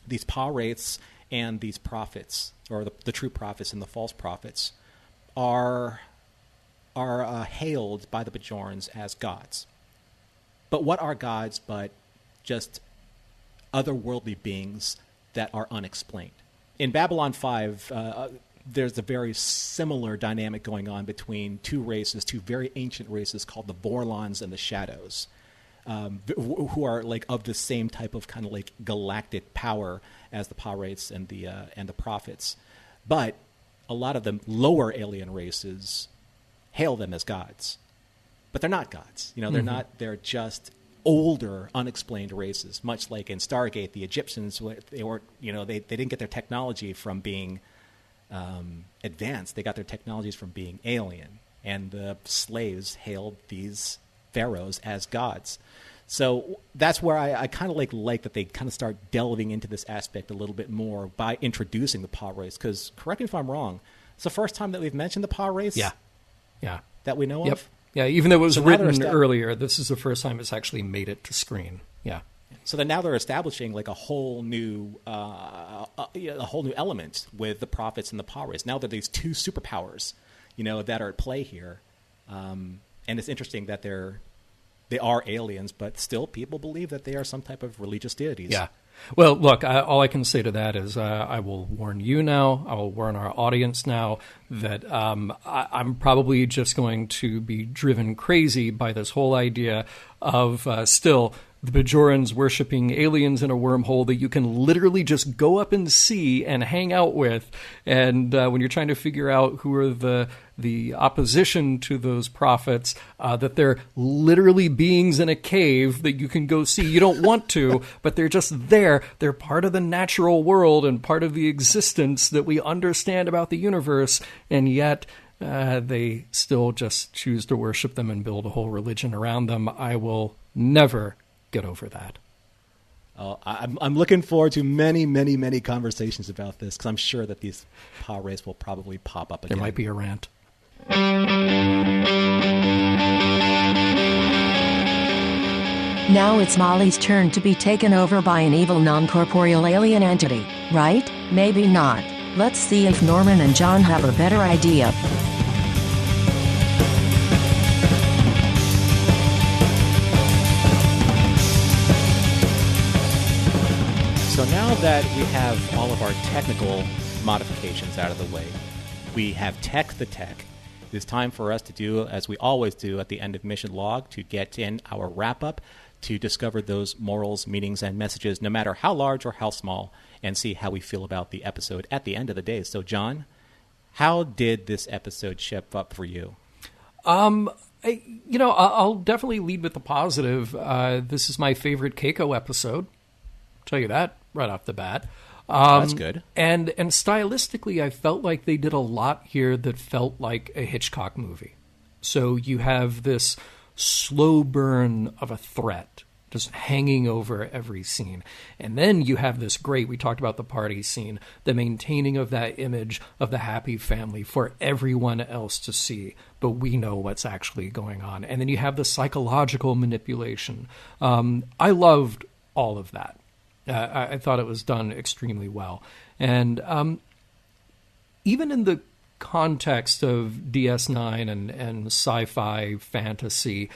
these pah-wraiths and these prophets, or the true prophets and the false prophets, are hailed by the Bajorans as gods. But what are gods but just otherworldly beings that are unexplained? In Babylon 5, there's a very similar dynamic going on between two very ancient races called the Vorlons and the Shadows, who are of the same type of kind of galactic power as the pah-wraiths and the prophets. But a lot of the lower alien races hail them as gods, but they're not gods. They're not. They're just older, unexplained races. Much like in Stargate, the Egyptians, they didn't get their technology from being advanced. They got their technologies from being alien, and the slaves hailed these pharaohs as gods. So that's where I kind of like that they kind of start delving into this aspect a little bit more by introducing the pah-wraiths. Because, correct me if I'm wrong, it's the first time that we've mentioned the pah-wraiths. Yeah. That we know of. Yeah, even though it was written earlier, this is the first time it's actually made it to screen. Yeah. So then now they're establishing a whole new element with the prophets and the pah-wraiths. Now there are these two superpowers, that are at play here, and it's interesting that they are aliens, but still people believe that they are some type of religious deities. Yeah. Well, look, all I can say to that is I will warn you now, I will warn our audience now that I'm probably just going to be driven crazy by this whole idea of still the Bajorans worshipping aliens in a wormhole that you can literally just go up and see and hang out with. And when you're trying to figure out who are the opposition to those prophets, that they're literally beings in a cave that you can go see. You don't want to, but they're just there. They're part of the natural world and part of the existence that we understand about the universe, and yet they still just choose to worship them and build a whole religion around them. I will never get over that. Oh, I'm looking forward to many, many, many conversations about this, because I'm sure that these pah-wraiths will probably pop up again. There might be a rant. Now it's Molly's turn to be taken over by an evil non-corporeal alien entity, right? Maybe not. Let's see if Norman and John have a better idea. So now that we have all of our technical modifications out of the way, we have tech the tech. It is time for us to do, as we always do at the end of Mission Log, to get in our wrap-up, to discover those morals, meanings, and messages, no matter how large or how small, and see how we feel about the episode at the end of the day. So, John, how did this episode shape up for you? I'll definitely lead with the positive. This is my favorite Keiko episode. I'll tell you that right off the bat. That's good. And stylistically, I felt like they did a lot here that felt like a Hitchcock movie. So you have this slow burn of a threat just hanging over every scene. And then you have this great, we talked about the party scene, the maintaining of that image of the happy family for everyone else to see, but we know what's actually going on. And then you have the psychological manipulation. I loved all of that. I thought it was done extremely well. And even in the context of DS9 and sci-fi fantasy,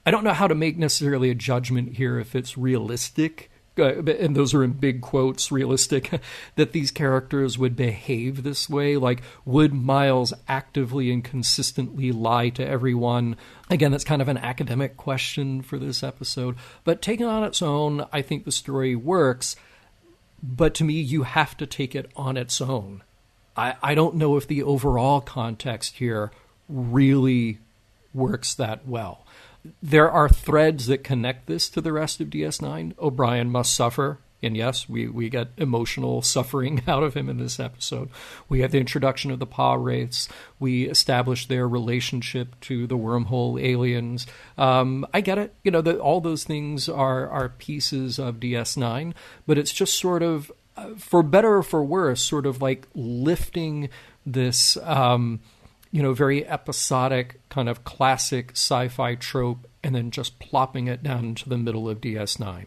I don't know how to make necessarily a judgment here if it's realistic, and those are in big quotes, realistic, that these characters would behave this way. Like, would Miles actively and consistently lie to everyone? Again, that's kind of an academic question for this episode. But taken on its own, I think the story works. But to me, you have to take it on its own. I don't know if the overall context here really works that well. There are threads that connect this to the rest of DS9. O'Brien must suffer. And yes, we get emotional suffering out of him in this episode. We have the introduction of the pah-wraiths. We establish their relationship to the wormhole aliens. I get it. All those things are pieces of DS9. But it's just sort of, for better or for worse, sort of like lifting this very episodic kind of classic sci-fi trope and then just plopping it down into the middle of DS9.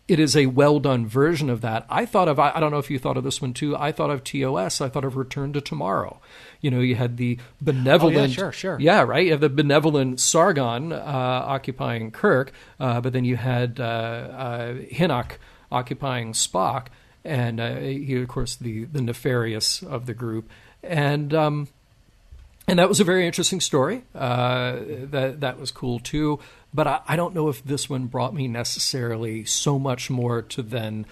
It is a well-done version of that. I don't know if you thought of this one too, I thought of TOS, I thought of Return to Tomorrow. You had the benevolent... Oh, yeah, sure. Yeah, right? You have the benevolent Sargon occupying Kirk, but then you had Hinnock occupying Spock, and he, of course, the nefarious of the group. And that was a very interesting story. That was cool too. But I don't know if this one brought me necessarily so much more to then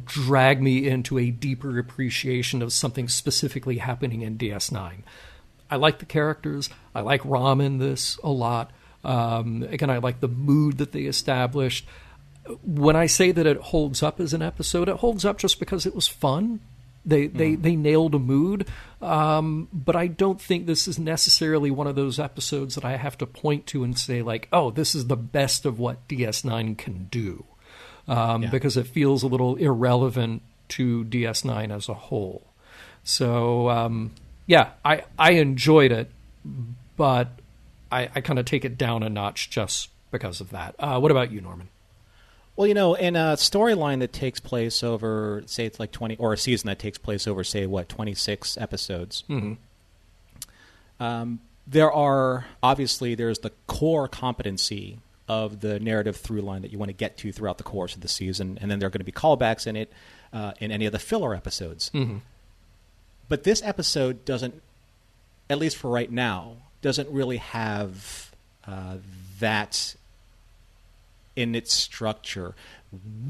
drag me into a deeper appreciation of something specifically happening in DS9. I like the characters. I like Rom in this a lot. Again, I like the mood that they established. When I say that it holds up as an episode, it holds up just because it was fun. They nailed a mood, but I don't think this is necessarily one of those episodes that I have to point to and say, like, oh, this is the best of what DS9 can do, because it feels a little irrelevant to DS9 as a whole. So, I enjoyed it, but I kind of take it down a notch just because of that. What about you, Norman? Well, in a storyline that takes place over, say, it's like 20, or a season that takes place over, say, 26 episodes, mm-hmm. There's the core competency of the narrative through line that you want to get to throughout the course of the season, and then there are going to be callbacks in it in any of the filler episodes. Mm-hmm. But this episode doesn't, at least for right now, doesn't really have that in its structure,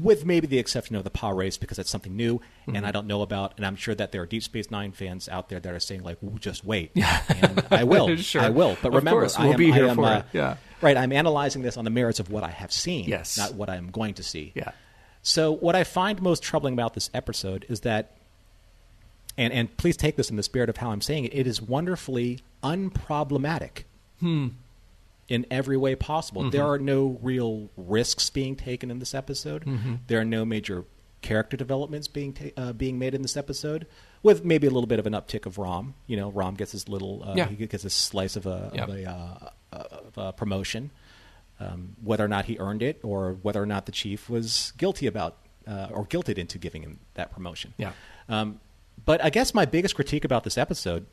with maybe the exception of the pah-wraith, because it's something new and I don't know about. And I'm sure that there are Deep Space Nine fans out there that are saying, like, just wait. And I will. Sure. I will. But remember, course, we'll be here for it. Yeah. Right. I'm analyzing this on the merits of what I have seen, yes, not what I'm going to see. Yeah. So what I find most troubling about this episode is that, and please take this in the spirit of how I'm saying it, it is wonderfully unproblematic in every way possible. There are no real risks being taken in this episode. There are no major character developments being made in this episode, with maybe a little bit of an uptick of Rom. You know, Rom gets his little he gets a slice of a promotion. Whether or not he earned it, or whether or not the chief was guilty about or guilted into giving him that promotion. Yeah. But I guess my biggest critique about this episode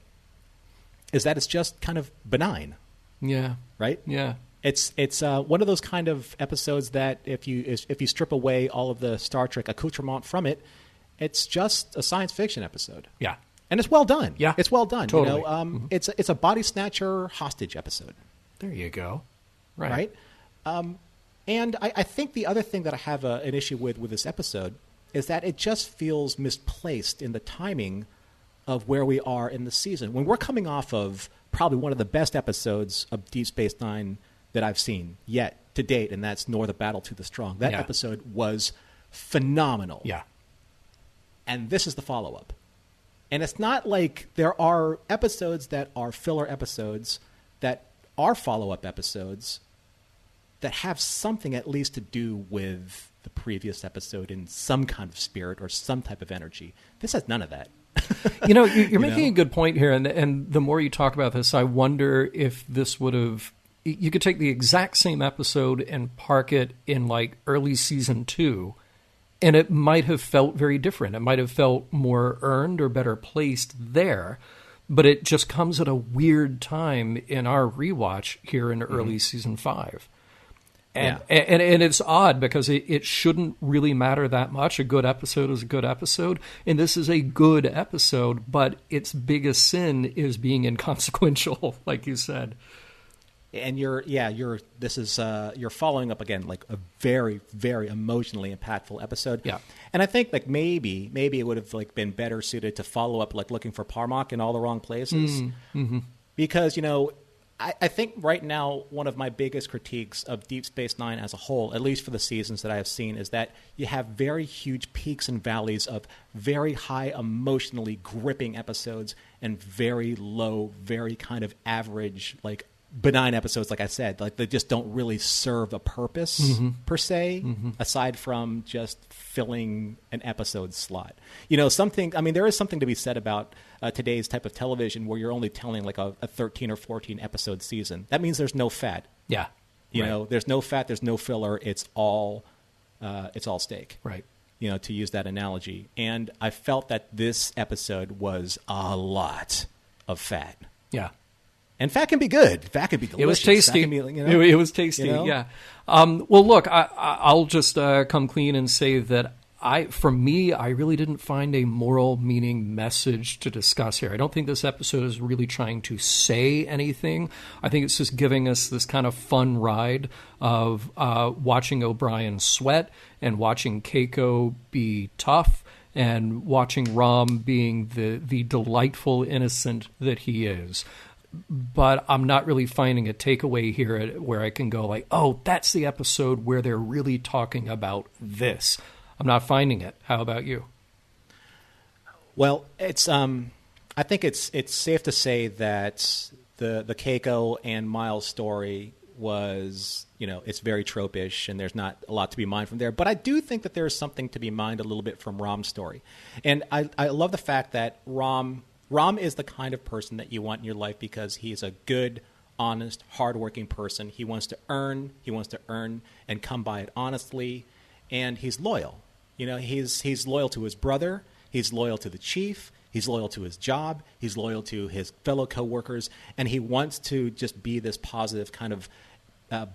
is that it's just kind of benign. Yeah. Right? Yeah. It's one of those kind of episodes that if you strip away all of the Star Trek accoutrement from it, it's just a science fiction episode. Yeah. And it's well done. Yeah. It's well done. Totally. You know, it's a body snatcher hostage episode. There you go. Right? And I think the other thing that I have an issue with this episode is that it just feels misplaced in the timing of where we are in the season. When we're coming off of probably one of the best episodes of Deep Space Nine that I've seen yet to date, and that's Nor the Battle to the Strong. That episode was phenomenal. Yeah. And this is the follow-up. And it's not like there are episodes that are filler episodes that are follow-up episodes that have something at least to do with the previous episode in some kind of spirit or some type of energy. This has none of that. You know, you're making a good point here, and the more you talk about this, I wonder if this would have... You could take the exact same episode and park it in, like, early season 2, and it might have felt very different. It might have felt more earned or better placed there, but it just comes at a weird time in our rewatch here in early season 5. And it's odd because it shouldn't really matter that much. A good episode is a good episode, and this is a good episode, but its biggest sin is being inconsequential, like you said. And you're following up again, like a very, very emotionally impactful episode. Yeah. And I think like maybe it would have like been better suited to follow up like looking for Parmak in all the wrong places. Because, you know, I think right now one of my biggest critiques of Deep Space Nine as a whole, at least for the seasons that I have seen, is that you have very huge peaks and valleys of very high emotionally gripping episodes and very low, very kind of average, like benign episodes, like I said. Like they just don't really serve a purpose per se, aside from just filling an episode slot. You know, there is something to be said about today's type of television where you're only telling like a 13 or 14 episode season. That means there's no fat. Yeah. You know, there's no fat, there's no filler. It's all steak. Right. You know, to use that analogy. And I felt that this episode was a lot of fat. Yeah. And fat can be good. Fat can be delicious. It was tasty. It was tasty. You know? Yeah. Well, look, I'll just come clean and say that for me, I really didn't find a moral meaning message to discuss here. I don't think this episode is really trying to say anything. I think it's just giving us this kind of fun ride of watching O'Brien sweat and watching Keiko be tough and watching Rom being the delightful innocent that he is. But I'm not really finding a takeaway here where I can go like, oh, that's the episode where they're really talking about this. I'm not finding it. How about you? Well, it's I think it's safe to say that the Keiko and Miles story was, you know, it's very tropish and there's not a lot to be mined from there. But I do think that there's something to be mined a little bit from Rom's story. And I love the fact that Rom is the kind of person that you want in your life because he's a good, honest, hardworking person. He wants to earn and come by it honestly, and he's loyal. You know, he's loyal to his brother, he's loyal to the chief, he's loyal to his job, he's loyal to his fellow coworkers, and he wants to just be this positive kind of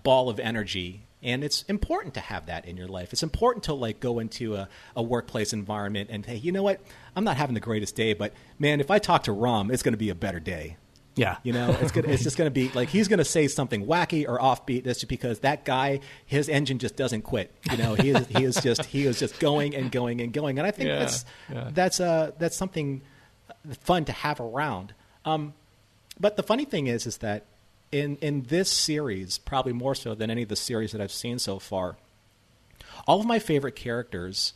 ball of energy. And it's important to have that in your life. It's important to like go into a workplace environment and, hey, you know what? I'm not having the greatest day, but man, if I talk to Rom, it's going to be a better day. Yeah. It's just gonna be like he's gonna say something wacky or offbeat. That's just because that guy, his engine just doesn't quit. He is just going and going and going. And I think that's something fun to have around. But the funny thing is that in this series, probably more so than any of the series that I've seen so far, all of my favorite characters,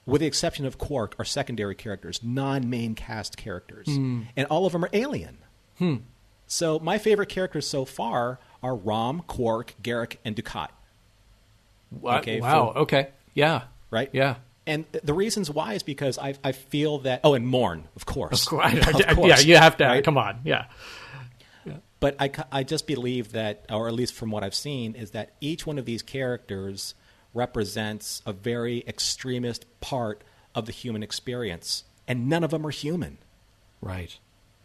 with the exception of Quark, are secondary characters, non-main cast characters, and all of them are alien. So my favorite characters so far are Rom, Quark, Garrick, and Dukat. Okay, wow. Okay. Yeah. Right? Yeah. And the reasons why is because I feel that... Oh, and Morn, of course. Of course. Yeah, you have to... Right? Come on. Yeah. But I just believe that, or at least from what I've seen, is that each one of these characters represents a very extremist part of the human experience. And none of them are human. Right.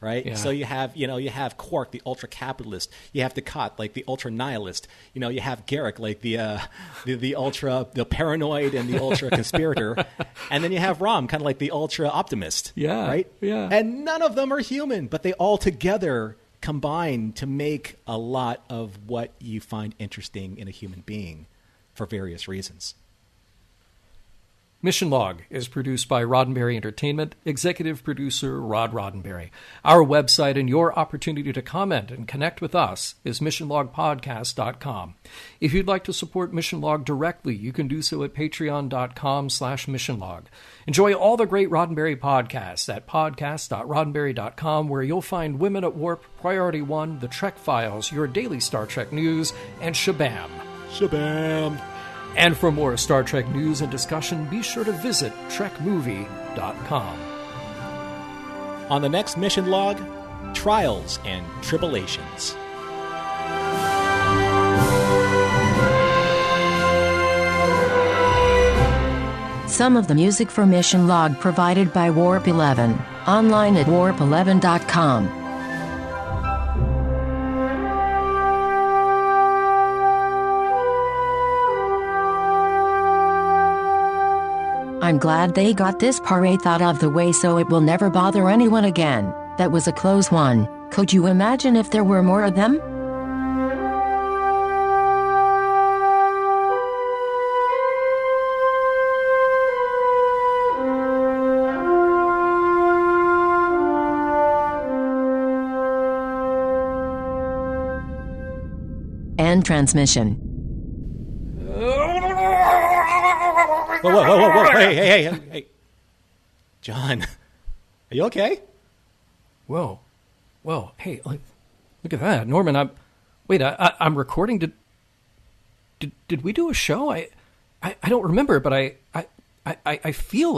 Yeah. So you have Quark, the ultra-capitalist. You have Dukat, like the ultra-nihilist. You have Garrick, like the paranoid and the ultra-conspirator. And then you have Rom, kind of like the ultra-optimist. Yeah. Right? Yeah. And none of them are human, but they all together combine to make a lot of what you find interesting in a human being for various reasons. Mission Log is produced by Roddenberry Entertainment, executive producer Rod Roddenberry. Our website and your opportunity to comment and connect with us is missionlogpodcast.com. If you'd like to support Mission Log directly, you can do so at patreon.com/missionlog. Enjoy all the great Roddenberry podcasts at podcast.roddenberry.com, where you'll find Women at Warp, Priority One, The Trek Files, your daily Star Trek news, and Shabam. Shabam! And for more Star Trek news and discussion, be sure to visit trekmovie.com. On the next Mission Log, Trials and Tribulations. Some of the music for Mission Log provided by Warp 11, online at warp11.com. I'm glad they got this pah-wraith out of the way so it will never bother anyone again. That was a close one. Could you imagine if there were more of them? End transmission. Whoa. Hey. John, are you okay? Whoa. Hey, look at that. Norman, I'm recording. Did we do a show? I don't remember, but I feel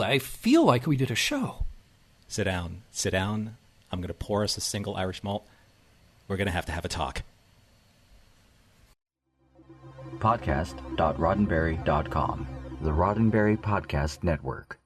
like we did a show. Sit down. I'm going to pour us a single Irish malt. We're going to have a talk. Podcast.roddenberry.com, the Roddenberry Podcast Network.